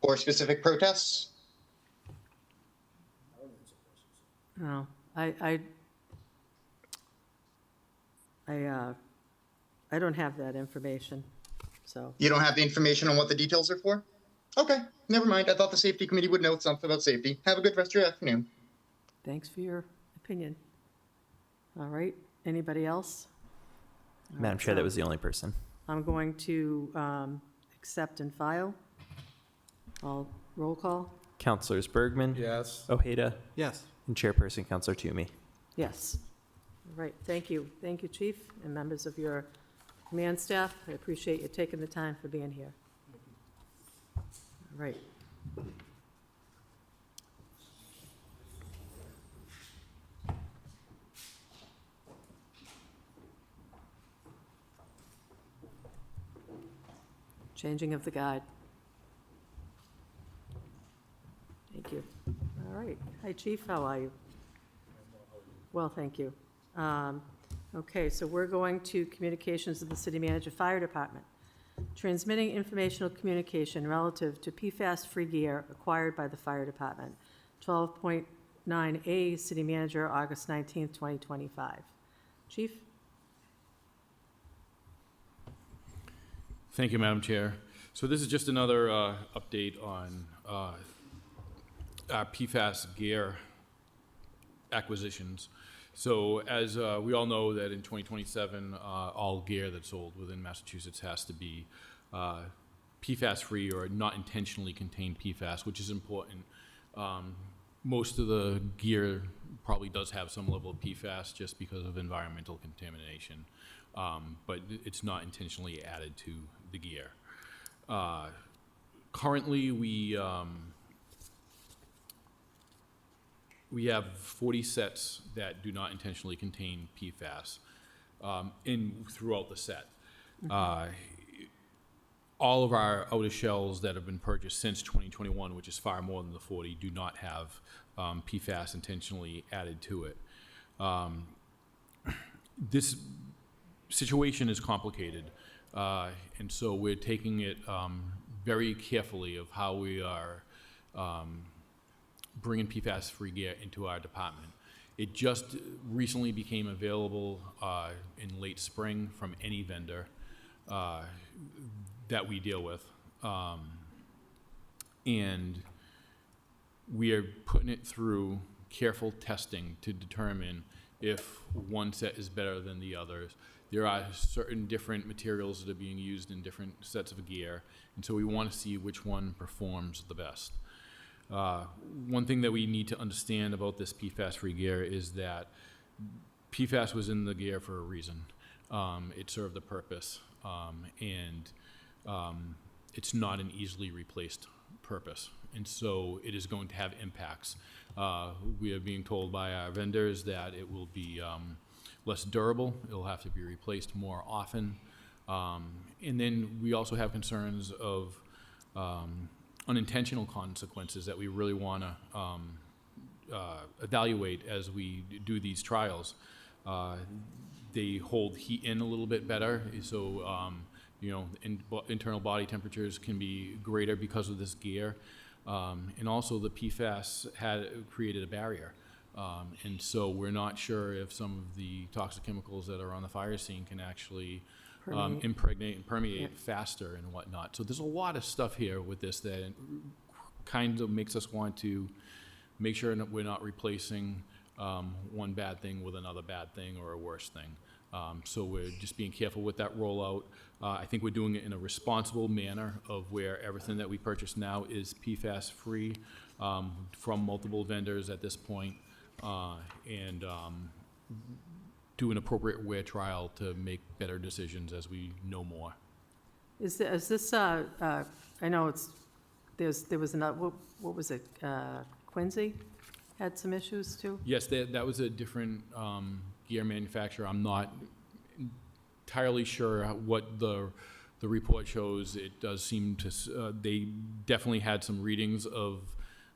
or specific protests? No, I don't have that information, so. You don't have the information on what the details are for? Okay, never mind. I thought the safety committee would know something about safety. Have a good rest of your afternoon. Thanks for your opinion. All right, anybody else? All Madam right, Chair, that so was the only person. I'm going to accept and file. I'll roll call. Councilors Bergman, Yes. Ojeda, Yes. and Chairperson Counselor Toomey. Yes. All right, thank you. Thank you, Chief, and members of your command staff. I appreciate you taking the time for being here. All right. Changing of the guide. Thank you. All right. Hi, Chief, how are you? Well, thank you. Okay, so we're going to communications of the City Manager Fire Department. Transmitting informational communication relative to PFAS-free gear acquired by the Fire Department. 12.9A, City Manager, August 19th, 2025. Chief? Thank you, Madam Chair. So this is just another update on our PFAS gear acquisitions. So as we all know that in 2027, all gear that's sold within Massachusetts has to be PFAS-free or not intentionally contain PFAS, which is important most of the gear probably does have some level of PFAS just because of environmental contamination, but it's not intentionally added to the gear. Currently, we have 40 sets that do not intentionally contain PFAS throughout the set. All of our outer shells that have been purchased since 2021, which is far more than the 40, do not have PFAS intentionally added to it. This situation is complicated, and so we're taking it very carefully of how we are bringing PFAS-free gear into our department. It just recently became available in late spring from any vendor that we deal with. And we are putting it through careful testing to determine if one set is better than the others. There are certain different materials that are being used in different sets of gear, and so we want to see which one performs the best. One thing that we need to understand about this PFAS-free gear is that PFAS was in the gear for a reason. It served a purpose, and it's not an easily replaced purpose. And so it is going to have impacts. We are being told by our vendors that it will be less durable. It'll have to be replaced more often. And then we also have concerns of unintentional consequences that we really want to evaluate as we do these trials. They hold heat in a little bit better, so internal body temperatures can be greater because of this gear. And also the PFAS had created a barrier. And so we're not sure if some of the toxic chemicals that are on the fire scene can actually impregnate and permeate faster and whatnot. So there's a lot of stuff here with this that kind of makes us want to make sure that we're not replacing one bad thing with another bad thing or a worse thing. So we're just being careful with that rollout. I think we're doing it in a responsible manner of where everything that we purchase now is PFAS-free from multiple vendors at this point, and do an appropriate wear trial to make better decisions as we know more. Is this, I know there was another, what was it, Quincy had some issues too? Yes, that was a different gear manufacturer. I'm not entirely sure what the report shows. It does seem to, they definitely had some readings of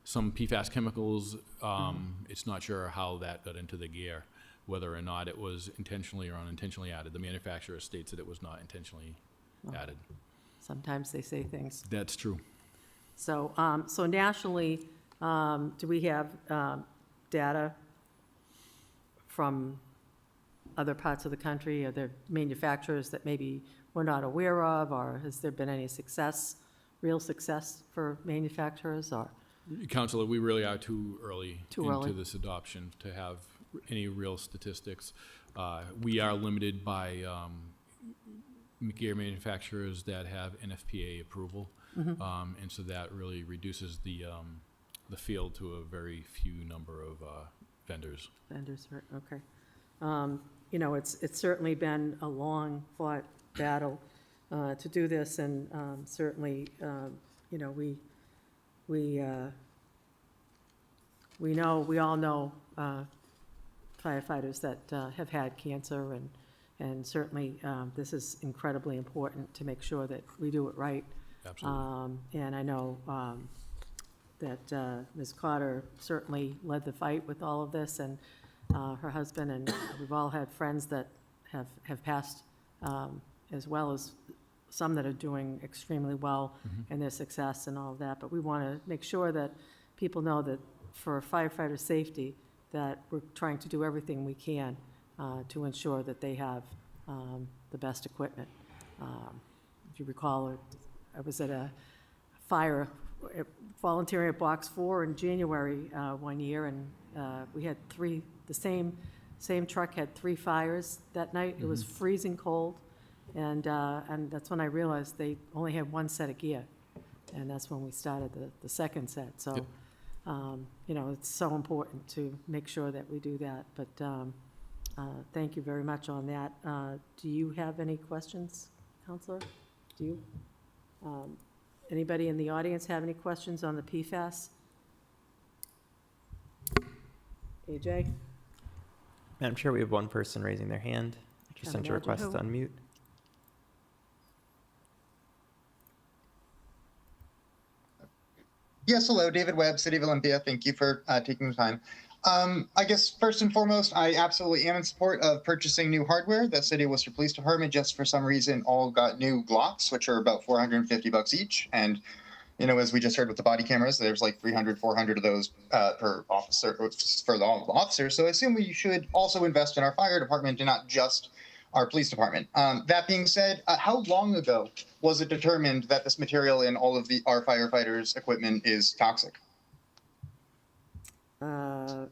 some PFAS chemicals. It's not sure how that got into the gear, whether or not it was intentionally or unintentionally added. The manufacturer states that it was not intentionally added. Sometimes they say things. That's true. So, so nationally, do we have data from other parts of the country? Are there manufacturers that maybe we're not aware of, or has there been any success, real success for manufacturers, or? Counselor, we really are too early Too early. into this adoption to have any real statistics. We are limited by gear manufacturers that have NFPA approval, and so that really reduces the field to a very few number of vendors. Vendors, right, okay. It's certainly been a long-fought battle to do this, and certainly, we all know firefighters that have had cancer, and certainly this is incredibly important to make sure that we do it right. Absolutely. And I know that Ms. Cotter certainly led the fight with all of this, and her husband, and we've all had friends that have passed, as well as some that are doing extremely well in their success and all of that. But we want to make sure that people know that for firefighter safety, that we're trying to do everything we can to ensure that they have the best equipment. If you recall, I was at a fire, volunteering at Box 4 in January one year, and we had the same truck had 3 fires that night. It was freezing cold, and that's when I realized they only had 1 set of gear, and that's when we started the second set. So, Yep. You know, it's so important to make sure that we do that, but thank you very much on that. Do you have any questions, Counselor? Do you? Anybody in the audience have any questions on the PFAS? AJ? Madam Chair, we have one person raising their hand. Just Can't sent a imagine request to who. unmute. Yes, hello, David Webb, City of Olympia. Thank you for taking the time. I guess first and foremost, I absolutely am in support of purchasing new hardware. The City of Worcester Police Department just for some reason all got new Glocks, which are about $450 each. And, you know, as we just heard with the body cameras, there's like 300, 400 of those per officer for all the officers. So I assume we should also invest in our fire department and not just our police department. That being said, how long ago was it determined that this material in all of our firefighters' equipment is toxic? I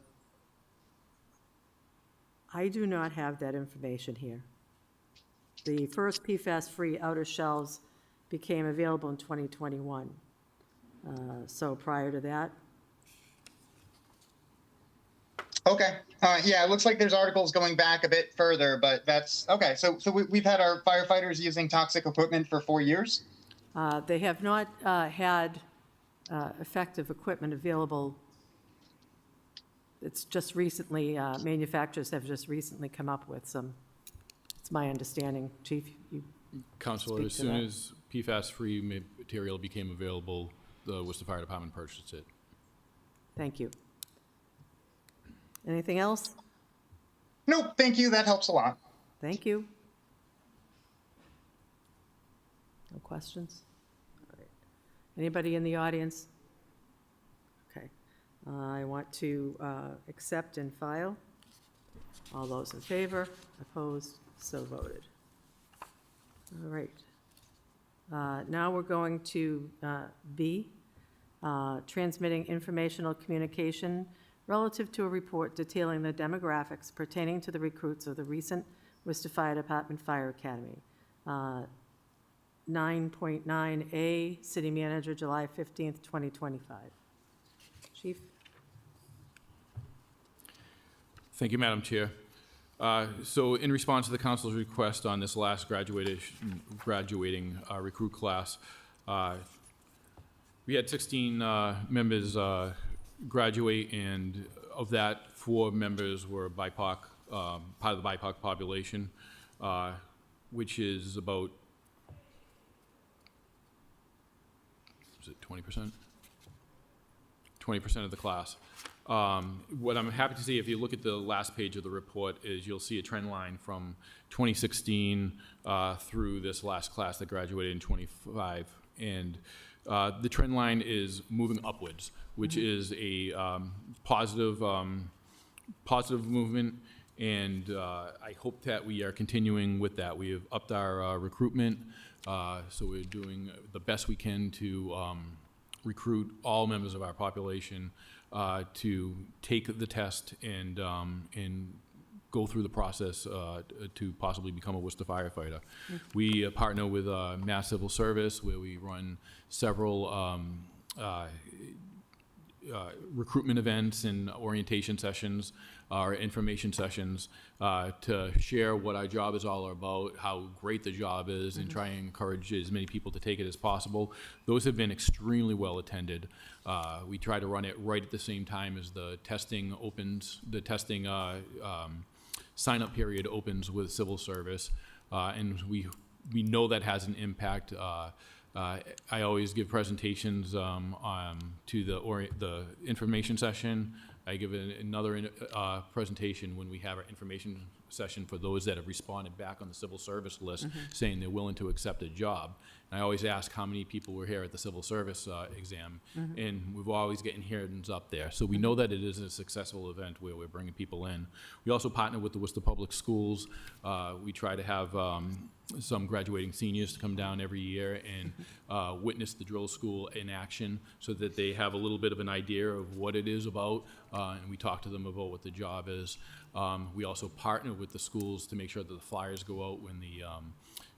do not have that information here. The first PFAS-free outer shelves became available in 2021. So prior to that, Okay. Yeah, it looks like there's articles going back a bit further, but that's okay. So we've had our firefighters using toxic equipment for 4 years. they have not had effective equipment available. It's just recently, manufacturers have just recently come up with some, it's my understanding. Chief, you, Counselor, Speak as to soon that. as PFAS-free material became available, the Worcester Fire Department purchased it. thank you. Anything else? Nope. Thank you. That helps a lot. Thank you. No questions? All right. Anybody in the audience? Okay. I want to accept and file. All those in favor, opposed, so voted. All right. Now we're going to B, transmitting informational communication relative to a report detailing the demographics pertaining to the recruits of the recent Worcester Fire Department Fire Academy. 9.9A, City Manager, July 15th, 2025. Chief? Thank you, Madam Chair. So in response to the council's request on this last graduating recruit class, we had 16 members graduate, and of that, 4 members were BIPOC, part of the BIPOC population, which is about, is it 20%? 20% of the class. What I'm happy to see, if you look at the last page of the report, is you'll see a trend line from 2016 through this last class that graduated in 25. And the trend line is moving upwards, which is a positive movement. And I hope that we are continuing with that. We have upped our recruitment, so we're doing the best we can to recruit all members of our population to take the test and go through the process to possibly become a Worcester firefighter. We partner with Mass Civil Service, where we run several recruitment events and orientation sessions, or information sessions, to share what our job is all about, how great the job is, and try and encourage as many people to take it as possible. Those have been extremely well attended. We try to run it right at the same time as the testing opens, the testing sign-up period opens with civil service, and we know that has an impact. I always give presentations to the information session. I give another presentation when we have our information session for those that have responded back on the civil service list saying they're willing to accept a job. And I always ask how many people were here at the civil service exam, and we've always getting hands up there. So we know that it is a successful event where we're bringing people in. We also partner with the Worcester Public Schools. We try to have some graduating seniors to come down every year and witness the drill school in action so that they have a little bit of an idea of what it is about, and we talk to them about what the job is. We also partner with the schools to make sure that the flyers go out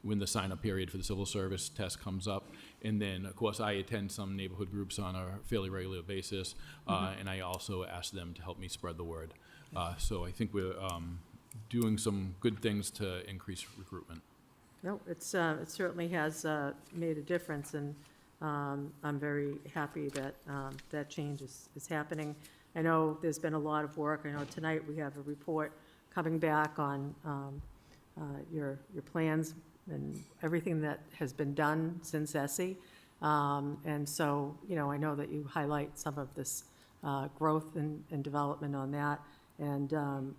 when the sign-up period for the civil service test comes up. And then, of course, I attend some neighborhood groups on a fairly regular basis, and I also ask them to help me spread the word. So I think we're doing some good things to increase recruitment. No, it certainly has made a difference, and I'm very happy that that change is happening. I know there's been a lot of work. I know tonight we have a report coming back on your plans and everything that has been done since ESSE. And so, I know that you highlight some of this growth and development on that. And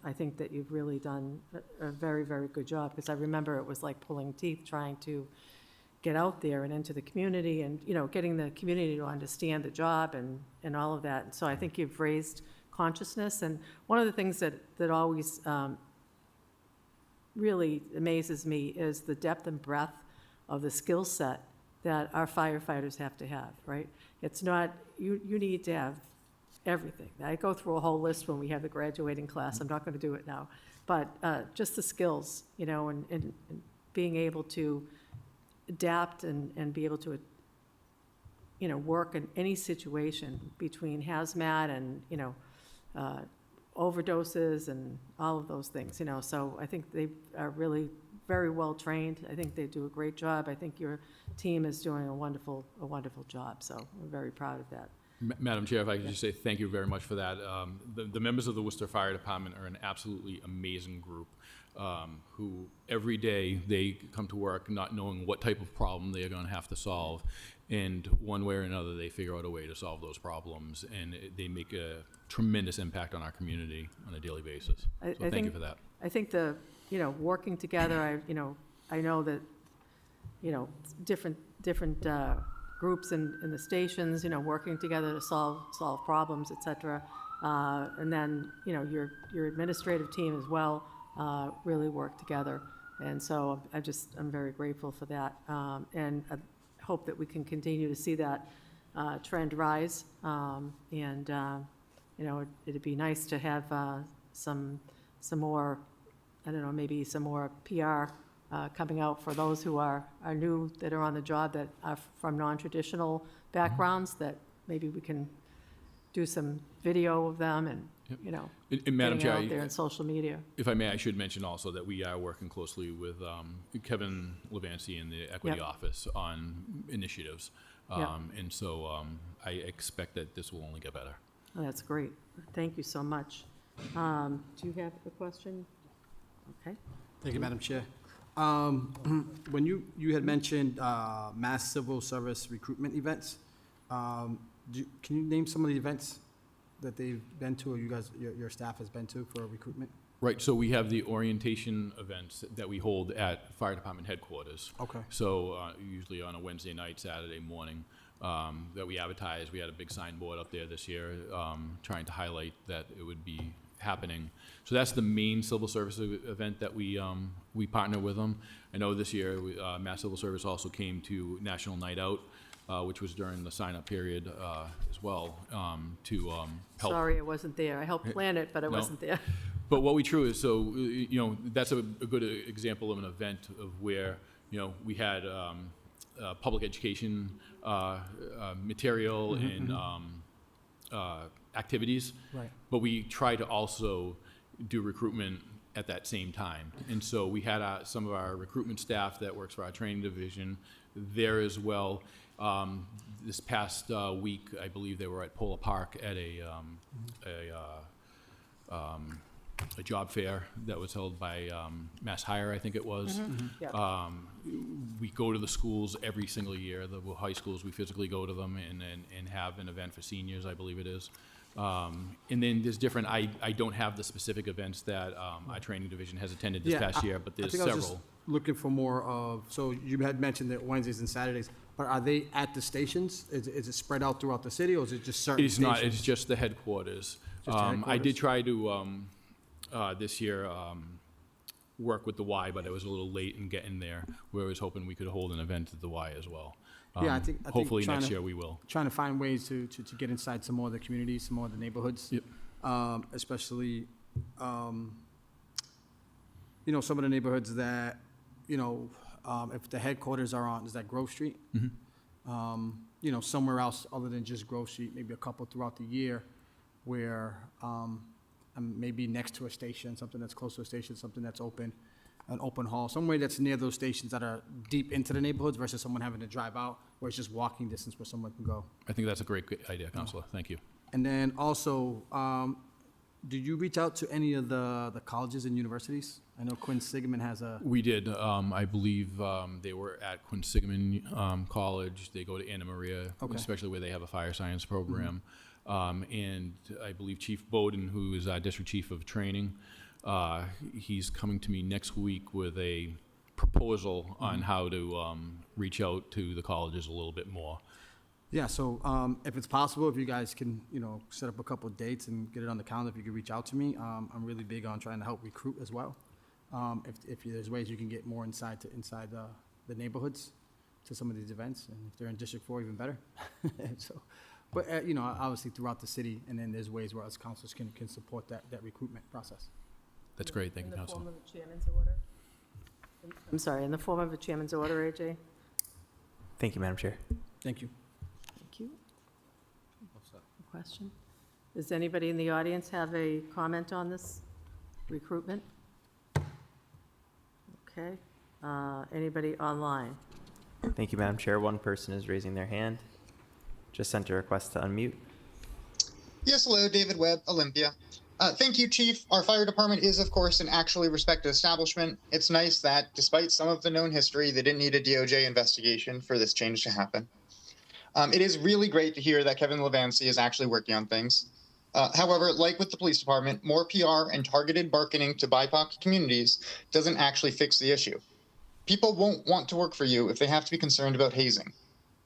I think that you've really done a very, very good job, because I remember it was like pulling teeth trying to get out there and into the community and, getting the community to understand the job and all of that. And so I think you've raised consciousness. And one of the things that always really amazes me is the depth and breadth of the skill set that our firefighters have to have, right? It's not, you need to have everything. I go through a whole list when we have the graduating class. I'm not going to do it now. But just the skills, and being able to adapt and be able to, work in any situation between hazmat and, overdoses and all of those things, So I think they are really very well trained. I think they do a great job. I think your team is doing a wonderful job. So we're very proud of that. Madam Chair, if I could just say thank you very much for that. The members of the Worcester Fire Department are an absolutely amazing group who every day they come to work not knowing what type of problem they are going to have to solve. And one way or another, they figure out a way to solve those problems. And they make a tremendous impact on our community on a daily basis. So thank you for that. I think working together, I know that, different groups in the stations, working together to solve problems, et cetera. And then, your administrative team as well really work together. And so I'm very grateful for that. And I hope that we can continue to see that trend rise. It'd be nice to have some more, I don't know, maybe some more PR coming out for those who are new, that are on the job, that are from non-traditional backgrounds, that maybe we can do some video of them and, And Madam getting Chair, out there in social media. if I may, I should mention also that we are working closely with Kevin Levancy in the Equity Yep. Office on initiatives. Yep. And so I expect that this will only get better. Oh, that's great. Thank you so much. Do you have a question? Okay. Thank you, Madam Chair. When you had mentioned mass civil service recruitment events, can you name some of the events that they've been to, or you guys, your staff has been to for recruitment? Right, so we have the orientation events that we hold at Fire Department headquarters. Okay. So usually on a Wednesday night, Saturday morning, that we advertise. We had a big signboard up there this year trying to highlight that it would be happening. So that's the main civil service event that we partner with them. I know this year Mass Civil Service also came to National Night Out, which was during the sign-up period as well, to help. Sorry, I wasn't there. I helped plan it, but I No. wasn't there. But what we true is, so, that's a good example of an event of where, we had public education material and activities. Right. But we try to also do recruitment at that same time. And so we had some of our recruitment staff that works for our training division there as well. This past week, I believe they were at Polar Park at a job fair that was held by Mass Hire, I think it was. Yeah. We go to the schools every single year, the high schools, we physically go to them and have an event for seniors, I believe it is. And then there's different, I don't have the specific events that our training division has attended this past year, but there's I think I was just several. looking for more of, so you had mentioned that Wednesdays and Saturdays, but are they at the stations? Is it spread out throughout the city, or is it just certain It's stations? not, it's just the headquarters. Just the I headquarters? did try to, this year, work with the Y, but I was a little late in getting there, where I was hoping we could hold an event at the Y as well. Yeah, I think Hopefully trying next to- year we will. Trying to find ways to get inside some more of the communities, some more of the neighborhoods. Yep. Especially, some of the neighborhoods that, if the headquarters are on, is that Grove Street? Mhm. somewhere else other than just Grove Street, maybe a couple throughout the year, where maybe next to a station, something that's close to a station, something that's open, an open hall, somewhere that's near those stations that are deep into the neighborhoods versus someone having to drive out, where it's just walking distance where someone can go. I think that's a great idea, Counselor. Thank you. And then also, did you reach out to any of the colleges and universities? I know Quinn-Sigmund has a, We did. I believe they were at Quinn-Sigmund College. They go to Anna Maria, Okay. especially where they have a fire science program. And I believe Chief Bowden, who is our district chief of training, he's coming to me next week with a proposal on how to reach out to the colleges a little bit more. yeah, so if it's possible, if you guys can, set up a couple of dates and get it on the calendar, if you could reach out to me. I'm really big on trying to help recruit as well. If there's ways you can get more inside the neighborhoods to some of these events, and if they're in District 4, even better. So, but, obviously throughout the city, and then there's ways where us councils can support that recruitment process. That's great. Thank you, In the Counselor. form of a chairman's order? I'm sorry, in the form of a chairman's order, AJ? Thank you, Madam Chair. Thank you. Thank you. A question? Does anybody in the audience have a comment on this recruitment? Okay. Anybody online? Thank you, Madam Chair. One person is raising their hand. Just sent a request to unmute. Yes, hello, David Webb, Olympia. Thank you, Chief. Our fire department is, of course, an actually respected establishment. It's nice that, despite some of the known history, they didn't need a DOJ investigation for this change to happen. It is really great to hear that Kevin Levancy is actually working on things. However, like with the police department, more PR and targeted marketing to BIPOC communities doesn't actually fix the issue. People won't want to work for you if they have to be concerned about hazing.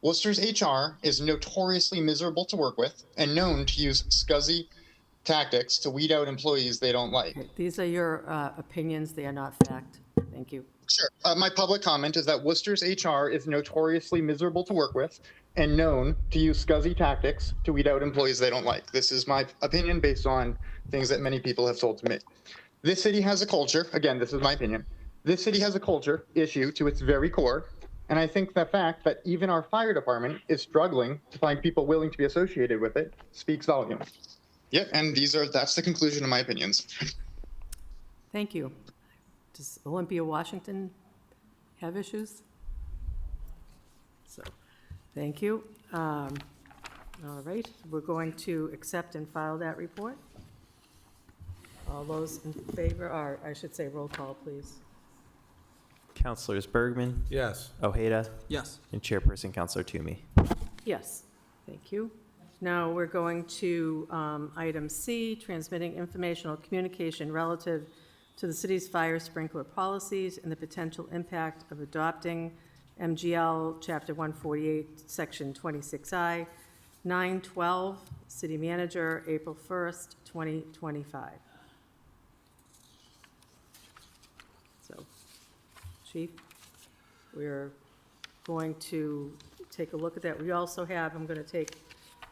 Worcester's HR is notoriously miserable to work with and known to use scuzzy tactics to weed out employees they don't like. These are your opinions, they are not fact. Thank you. Sure. My public comment is that Worcester's HR is notoriously miserable to work with and known to use scuzzy tactics to weed out employees they don't like. This is my opinion based on things that many people have told to me. This city has a culture, again, this is my opinion, this city has a culture issue to its very core, and I think the fact that even our fire department is struggling to find people willing to be associated with it speaks volumes. Yep, and that's the conclusion of my opinions. Thank you. Does Olympia, Washington have issues? So, thank you. All right, we're going to accept and file that report. All those in favor, or I should say roll call, please. Councilors Bergman, Yes. Ojeda, Yes. and Chairperson Councilor Toomey. Yes, thank you. Now, we're going to item C, transmitting informational communication relative to the city's fire sprinkler policies and the potential impact of adopting MGL Chapter 148, Section 26I, 9/12, City Manager, April 1st, 2025. So, Chief, we're going to take a look at that. We also have, I'm going to take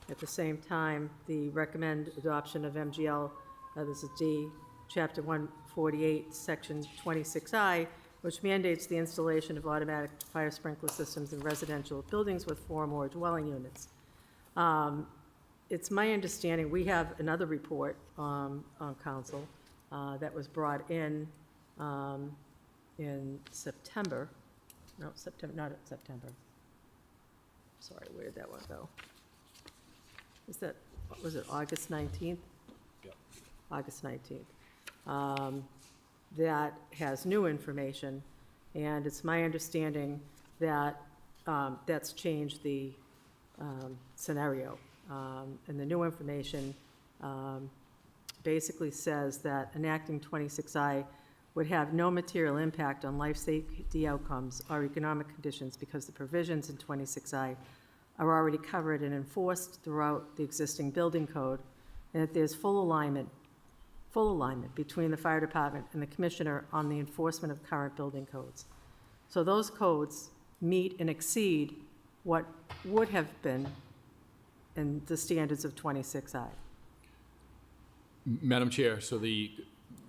at the same time, the recommend adoption of MGL, this is D, Chapter 148, Section 26I, which mandates the installation of automatic fire sprinkler systems in residential buildings with 4 or more dwelling units. It's my understanding, we have another report on council that was brought in September. No, September, not September. Sorry, where did that one go? Is that, what was it, August 19th? Yep. August 19th. That has new information, and it's my understanding that that's changed the scenario. And the new information basically says that enacting 26I would have no material impact on life safety outcomes or economic conditions because the provisions in 26I are already covered and enforced throughout the existing building code, and that there's full alignment between the fire department and the commissioner on the enforcement of current building codes. So those codes meet and exceed what would have been in the standards of 26I. Madam Chair, so the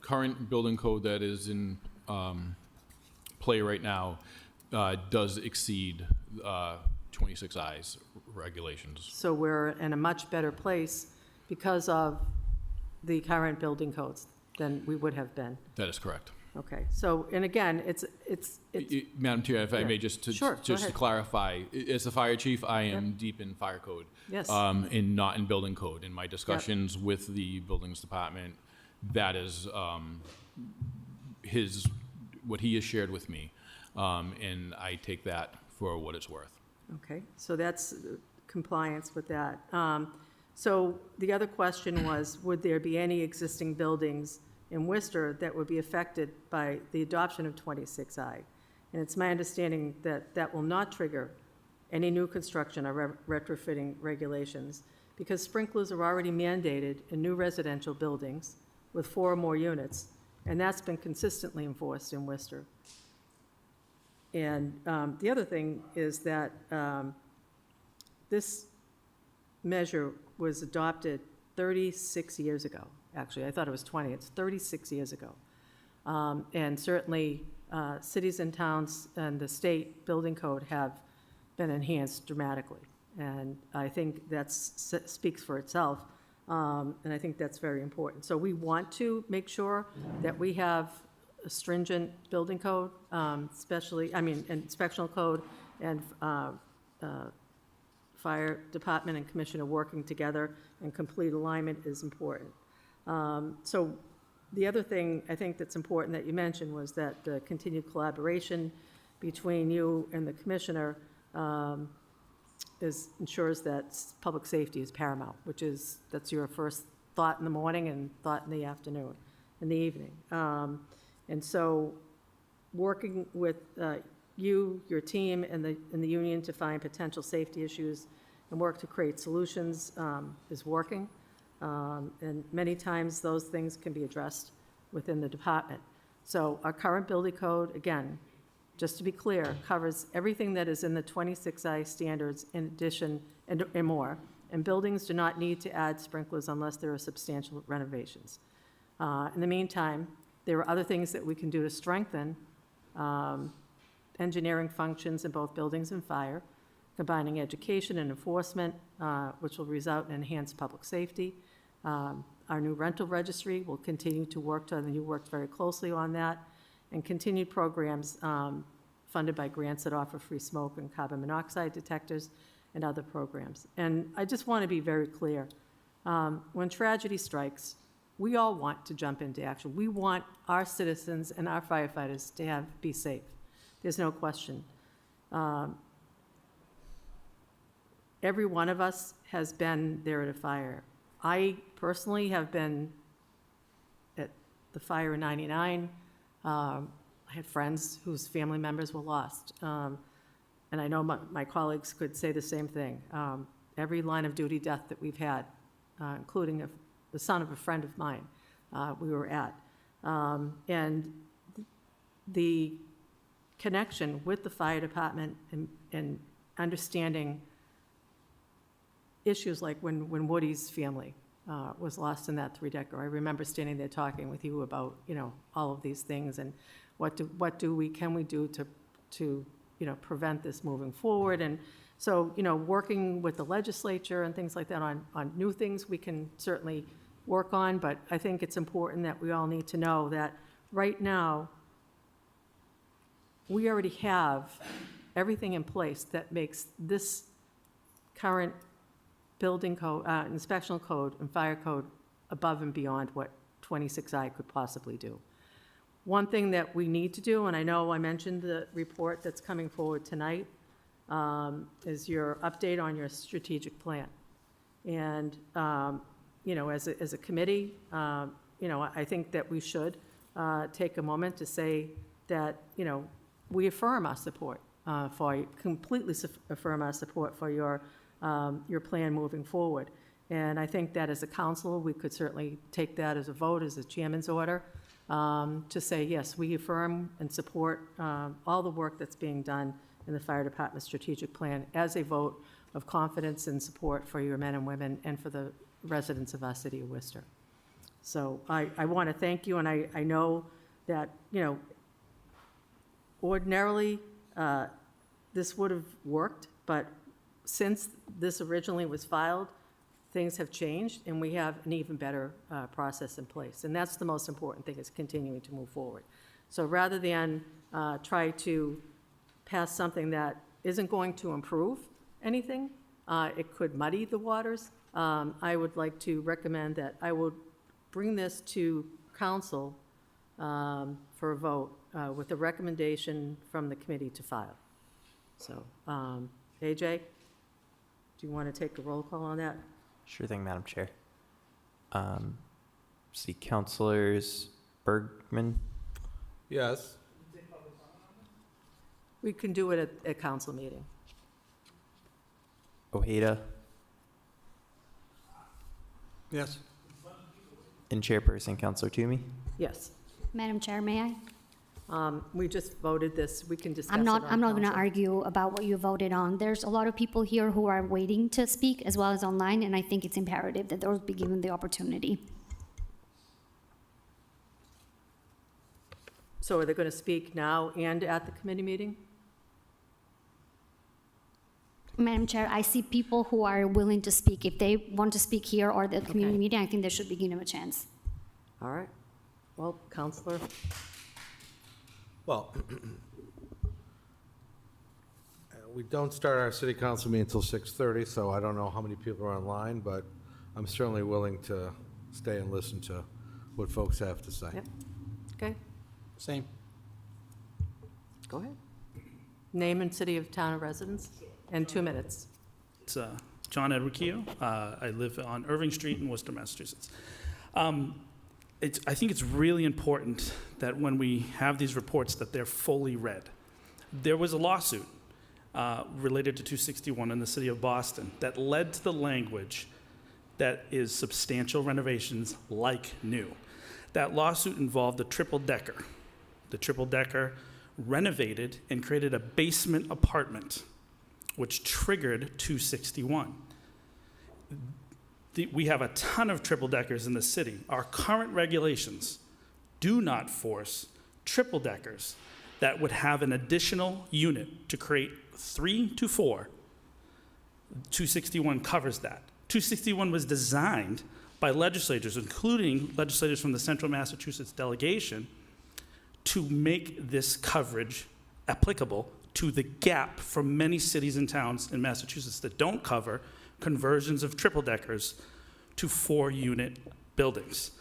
current building code that is in play right now does exceed 26I's regulations. So we're in a much better place because of the current building codes than we would have been. That is correct. Okay, so, and again, it's, Madam Chair, if I Yeah. may, just Sure, go to ahead. clarify, as the fire chief, I am deep in fire code. Yes. And not in building code. In my discussions with the buildings department, that is what he has shared with me. And I take that for what it's worth. okay, so that's compliance with that. So the other question was, would there be any existing buildings in Worcester that would be affected by the adoption of 26I? And it's my understanding that that will not trigger any new construction or retrofitting regulations, because sprinklers are already mandated in new residential buildings with 4 or more units, and that's been consistently enforced in Worcester. And the other thing is that this measure was adopted 36 years ago. Actually, I thought it was 20. It's 36 years ago. And certainly, cities and towns and the state building code have been enhanced dramatically. And I think that speaks for itself. And I think that's very important. So we want to make sure that we have a stringent building code, especially, inspectional code, and fire department and commissioner working together, and complete alignment is important. So the other thing I think that's important that you mentioned was that the continued collaboration between you and the commissioner ensures that public safety is paramount, that's your first thought in the morning and thought in the afternoon, in the evening. And so working with you, your team, and the union to find potential safety issues and work to create solutions is working. And many times, those things can be addressed within the department. So our current building code, again, just to be clear, covers everything that is in the 26I standards in addition and more. And buildings do not need to add sprinklers unless there are substantial renovations. In the meantime, there are other things that we can do to strengthen engineering functions in both buildings and fire, combining education and enforcement, which will result in enhanced public safety. Our new rental registry will continue to work and you worked very closely on that, and continued programs funded by grants that offer free smoke and carbon monoxide detectors and other programs. And I just want to be very clear. When tragedy strikes, we all want to jump into action. We want our citizens and our firefighters to be safe. There's no question. Every one of us has been there at a fire. I personally have been at the fire in '99. I had friends whose family members were lost. And I know my colleagues could say the same thing. Every line of duty death that we've had, including the son of a friend of mine, we were at. And the connection with the fire department and understanding issues like when Woody's family was lost in that three-decker. I remember standing there talking with you about, all of these things and what can we do to prevent this moving forward. And so, working with the legislature and things like that on new things we can certainly work on, but I think it's important that we all need to know that right now, we already have everything in place that makes this current building code, inspectional code and fire code above and beyond what 26I could possibly do. One thing that we need to do, and I know I mentioned the report that's coming forward tonight, is your update on your strategic plan. And, as a committee, I think that we should take a moment to say that, we affirm our support completely affirm our support for your plan moving forward. And I think that as a council, we could certainly take that as a vote, as a chairman's order, to say, yes, we affirm and support all the work that's being done in the fire department strategic plan as a vote of confidence and support for your men and women and for the residents of our city of Worcester. So I want to thank you, and I know that, ordinarily, this would have worked, but since this originally was filed, things have changed, and we have an even better process in place. And that's the most important thing, is continuing to move forward. So rather than try to pass something that isn't going to improve anything, it could muddy the waters, I would like to recommend that I would bring this to council for a vote with a recommendation from the committee to file. So, AJ, do you want to take a roll call on that? Sure thing, Madam Chair. City Councilors Bergman, Yes. We can do it at a council meeting. Ojeda, Yes. and Chairperson Councilor Toomey. Yes. Madam Chair, may I? We just voted this, we can discuss it I'm not on going to council. argue about what you voted on. There's a lot of people here who are waiting to speak as well as online, and I think it's imperative that those be given the opportunity. So are they going to speak now and at the committee meeting? Madam Chair, I see people who are willing to speak. If they want to speak here or the community Okay. meeting, I think they should be given a chance. All right. Well, Counselor, Well, we don't start our city council meeting until 6:30, so I don't know how many people are online, but I'm certainly willing to stay and listen to what folks have to say. Yep. Okay, Same. go ahead. Name and city of town of residence, and 2 minutes. It's John Edward Keough. I live on Irving Street in Worcester, Massachusetts. I think it's really important that when we have these reports that they're fully read. There was a lawsuit related to 261 in the city of Boston that led to the language that is substantial renovations like new. That lawsuit involved a triple-decker. The triple-decker renovated and created a basement apartment, which triggered 261. We have a ton of triple-deckers in the city. Our current regulations do not force triple-deckers that would have an additional unit to create 3 to 4. 261 covers that. 261 was designed by legislators, including legislators from the Central Massachusetts delegation, to make this coverage applicable to the gap for many cities and towns in Massachusetts that don't cover conversions of triple-deckers to 4-unit buildings.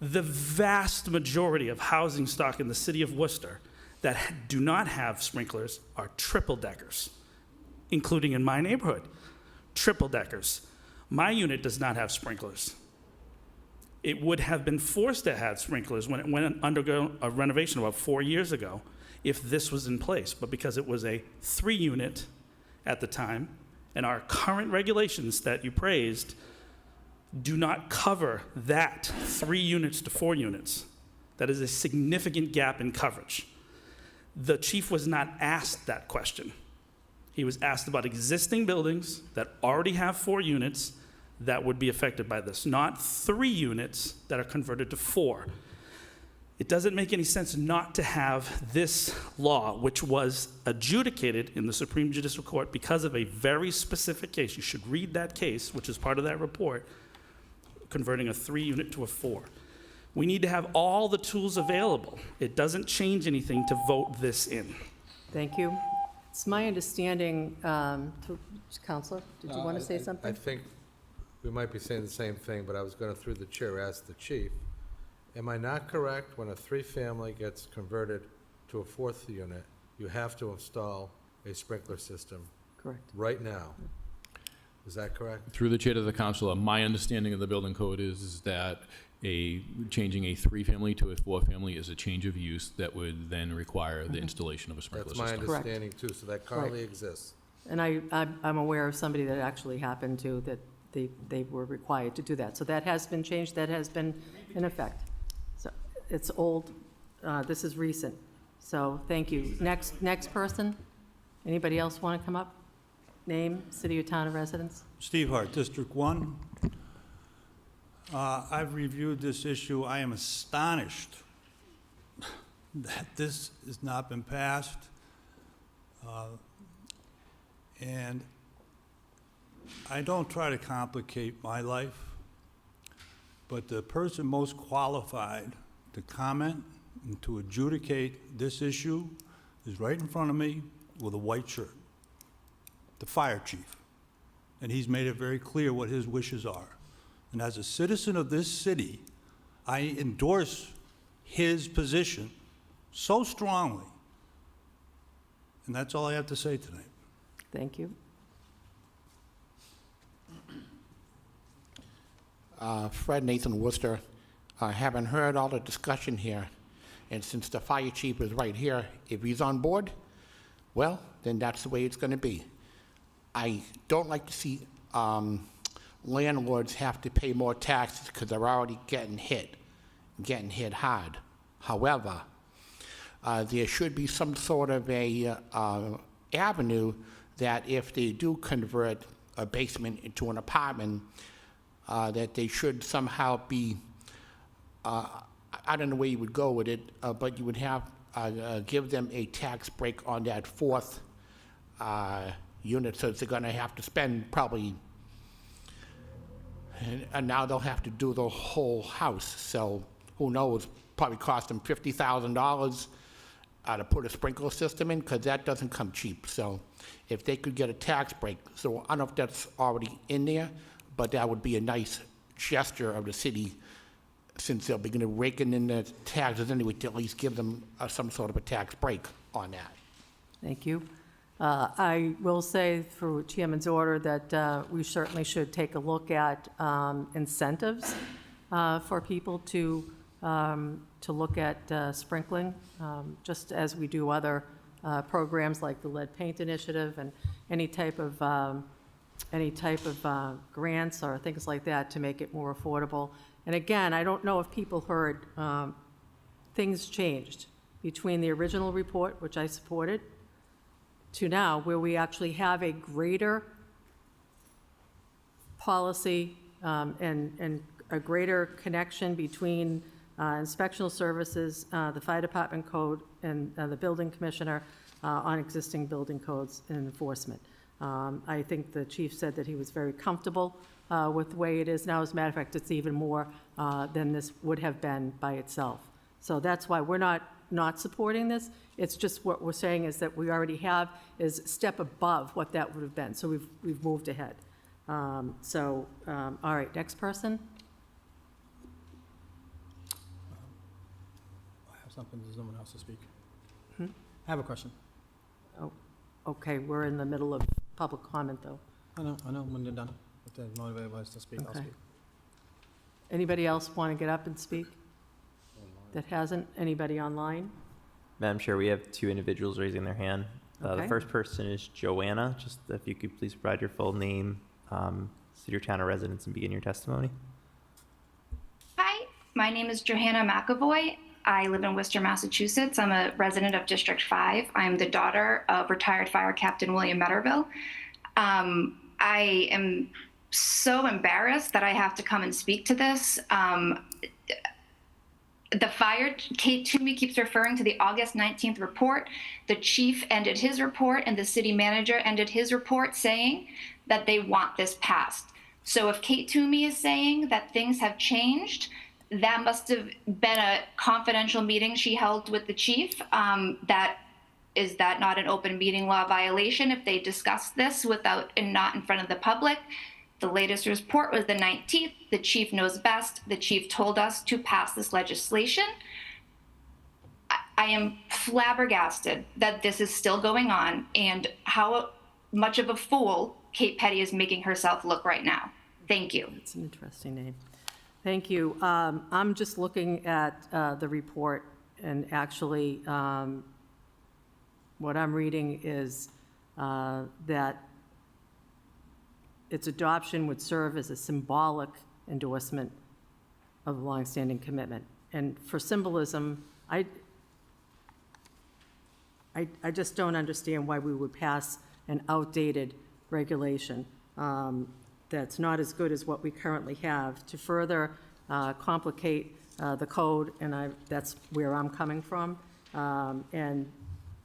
The vast majority of housing stock in the city of Worcester that do not have sprinklers are triple-deckers, including in my neighborhood, triple-deckers. My unit does not have sprinklers. It would have been forced to have sprinklers when it went undergo a renovation about 4 years ago if this was in place, but because it was a 3-unit at the time, and our current regulations that you praised do not cover that 3 units to 4 units. That is a significant gap in coverage. The chief was not asked that question. He was asked about existing buildings that already have 4 units that would be affected by this, not 3 units that are converted to 4. It doesn't make any sense not to have this law, which was adjudicated in the Supreme Judicial Court because of a very specific case. You should read that case, which is part of that report, converting a 3-unit to a 4. We need to have all the tools available. It doesn't change anything to vote this in. Thank you. It's my understanding, Counselor, did you want to say I something? think we might be saying the same thing, but I was going to, through the chair, ask the chief, am I not correct, when a 3-family gets converted to a 4th unit, you have to install a sprinkler system Correct. right now? Is that correct? Through the chair to the council, my understanding of the building code is that changing a 3-family to a 4-family is a change of use that would then require the installation of a sprinkler That's my system. Correct. understanding too, so that currently exists. And I'm aware of somebody that actually happened to, that they were required to do that. So that has been changed, that has been in effect. So it's old, this is recent. So thank you. Next person? Anybody else want to come up? Name, city or town of residence? Steve Hart, District 1. I've reviewed this issue. I am astonished that this has not been passed. And I don't try to complicate my life, but the person most qualified to comment and to adjudicate this issue is right in front of me with a white shirt, the fire chief. And he's made it very clear what his wishes are. And as a citizen of this city, I endorse his position so strongly. And that's all I have to say tonight. Thank you. Fred Nathan Worcester. Having heard all the discussion here, and since the fire chief is right here, if he's on board, well, then that's the way it's going to be. I don't like to see landlords have to pay more taxes because they're already getting hit hard. However, there should be some sort of a avenue that if they do convert a basement into an apartment, that they should somehow be, I don't know where you would go with it, but you would have, give them a tax break on that fourth unit, so they're gonna have to spend probably, and now they'll have to do the whole house, so who knows, probably cost them $50,000 to put a sprinkler system in, because that doesn't come cheap. So if they could get a tax break, so I don't know if that's already in there, but that would be a nice gesture of the city, since they'll be raking in the taxes anyway, to at least give them some sort of a tax break on that. Thank you. I will say through Chairman's order that we certainly should take a look at incentives for people to look at sprinkling, just as we do other programs like the lead paint initiative and any type of grants or things like that to make it more affordable. And again, I don't know if people heard, things changed between the original report, which I supported, to now, where we actually have a greater policy and a greater connection between inspectional services, the fire department code, and the building commissioner on existing building codes and enforcement. I think the chief said that he was very comfortable with the way it is now. As a matter of fact, it's even more than this would have been by itself. So that's why we're not supporting this. It's just what we're saying is that we already have is step above what that would have been. So we've moved ahead. All right, next person. I have something, there's no one else to speak. I have a question. Oh, okay, we're in the middle of public comment, though. I know, when they're done. If there's no one else to speak, I'll Okay. speak. Anybody else want to get up and speak that hasn't? Anybody online? Madam Chair, we have two individuals raising their hand. Okay. The first person is Joanna. Just if you could please provide your full name, city or town of residence, and begin your testimony. Hi, my name is Johanna McAvoy. I live in Worcester, Massachusetts. I'm a resident of District 5. I'm the daughter of retired Fire Captain William Metterville. I am so embarrassed that I have to come and speak to this. The fire, Kate Toomey keeps referring to the August 19th report. The chief ended his report and the city manager ended his report saying that they want this passed. So if Kate Toomey is saying that things have changed, that must have been a confidential meeting she held with the chief. Is that not an open meeting law violation if they discussed this without and not in front of the public? The latest report was the 19th. The chief knows best. The chief told us to pass this legislation. I am flabbergasted that this is still going on and how much of a fool Kate Petty is making herself look right now. Thank you. It's an interesting name. Thank you. I'm just looking at the report, and actually, what I'm reading is that its adoption would serve as a symbolic endorsement of a longstanding commitment. And for symbolism, I just don't understand why we would pass an outdated regulation that's not as good as what we currently have to further complicate the code, and that's where I'm coming from. And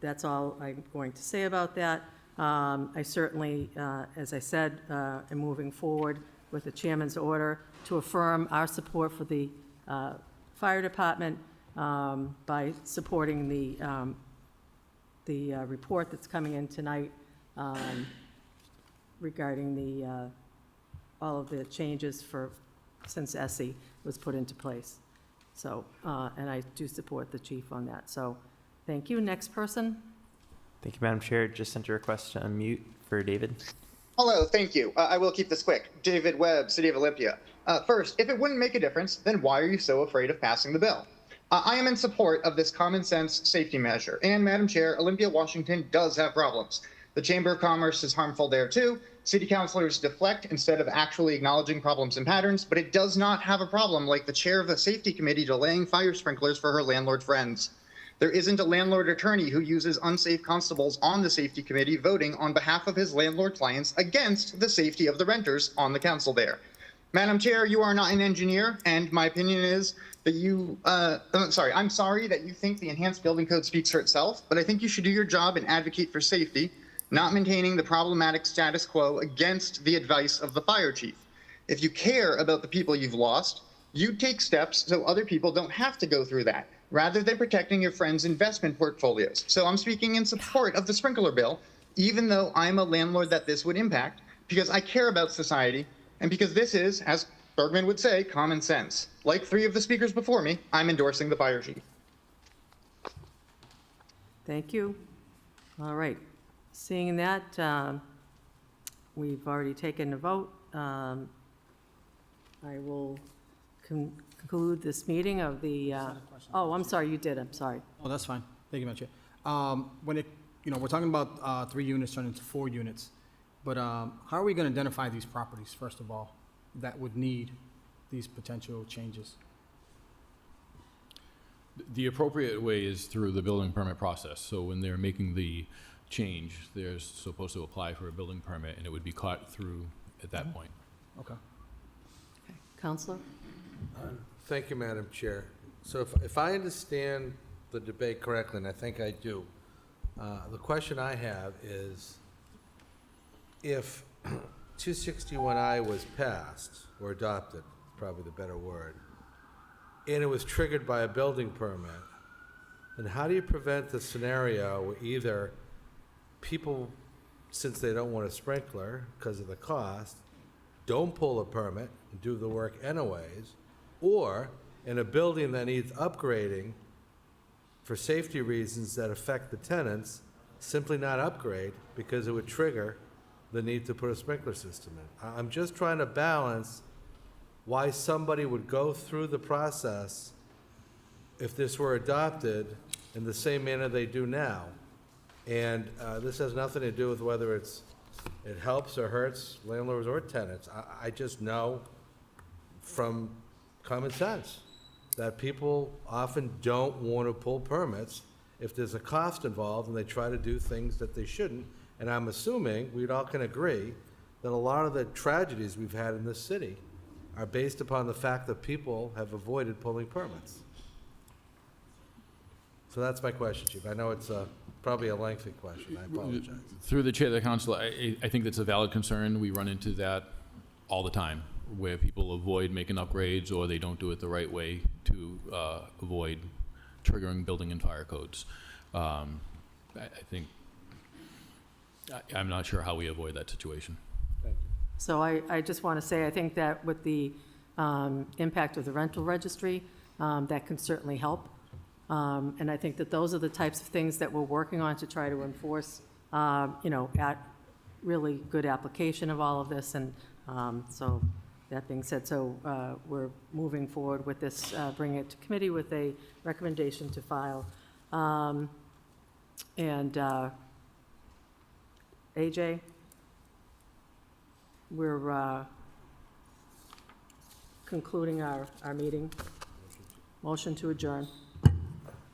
that's all I'm going to say about that. I certainly, as I said, am moving forward with the chairman's order to affirm our support for the fire department by supporting the report that's coming in tonight regarding the, all of the changes since ESSI was put into place. So, and I do support the chief on that. So, thank you. Next person. Thank you, Madam Chair. Just sent a request to unmute for David. Hello, thank you. I will keep this quick. David Webb, City of Olympia. First, if it wouldn't make a difference, then why are you so afraid of passing the bill? I am in support of this common sense safety measure. And Madam Chair, Olympia, Washington does have problems. The Chamber of Commerce is harmful there too. City councilors deflect instead of actually acknowledging problems and patterns, but it does not have a problem like the chair of the safety committee delaying fire sprinklers for her landlord friends. There isn't a landlord attorney who uses unsafe constables on the safety committee voting on behalf of his landlord clients against the safety of the renters on the council there. Madam Chair, you are not an engineer, and my opinion is that you, I'm sorry that you think the enhanced building code speaks for itself, but I think you should do your job and advocate for safety, not maintaining the problematic status quo against the advice of the fire chief. If you care about the people you've lost, you take steps so other people don't have to go through that, rather than protecting your friends' investment portfolios. So I'm speaking in support of the sprinkler bill, even though I'm a landlord that this would impact, because I care about society, and because this is, as Bergman would say, common sense. Like 3 of the speakers before me, I'm endorsing the fire chief. Thank you. All right. Seeing that, we've already taken a vote. I will conclude this meeting of the, oh, I'm sorry, you did, I'm sorry. Oh, that's fine. Thank you, Madam Chair. When it, we're talking about 3 units turning into 4 units, but how are we going to identify these properties, first of all, that would need these potential changes? The appropriate way is through the building permit process. So when they're making the change, they're supposed to apply for a building permit, and it would be caught through at that point. Okay. Okay. Counselor? Thank you, Madam Chair. So if I understand the debate correctly, and I think I do, the question I have is, if 261I was passed, or adopted, probably the better word, and it was triggered by a building permit, then how do you prevent the scenario where either people, since they don't want a sprinkler because of the cost, don't pull a permit and do the work anyways, or in a building that needs upgrading for safety reasons that affect the tenants, simply not upgrade because it would trigger the need to put a sprinkler system in? I'm just trying to balance why somebody would go through the process if this were adopted in the same manner they do now. And this has nothing to do with whether it helps or hurts landlords or tenants. I just know from common sense that people often don't want to pull permits if there's a cost involved and they try to do things that they shouldn't. And I'm assuming we all can agree that a lot of the tragedies we've had in this city are based upon the fact that people have avoided pulling permits. So that's my question, Chief. I know it's probably a lengthy question. I apologize. Through the chair of the council, I think that's a valid concern. We run into that all the time, where people avoid making upgrades or they don't do it the right way to avoid triggering building and fire codes. I think, I'm not sure how we avoid that situation. So I just want to say, I think that with the impact of the rental registry, that can certainly help. And I think that those are the types of things that we're working on to try to enforce, at really good application of all of this. And so that being said, so we're moving forward with this, bringing it to committee with a recommendation to file. AJ, we're concluding our meeting. Motion to adjourn.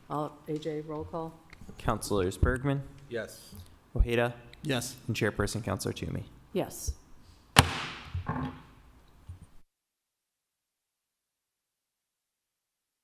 AJ, roll call. Councilors Bergman, Yes. Ojeda, Yes. and Chairperson Councilor Toomey. Yes.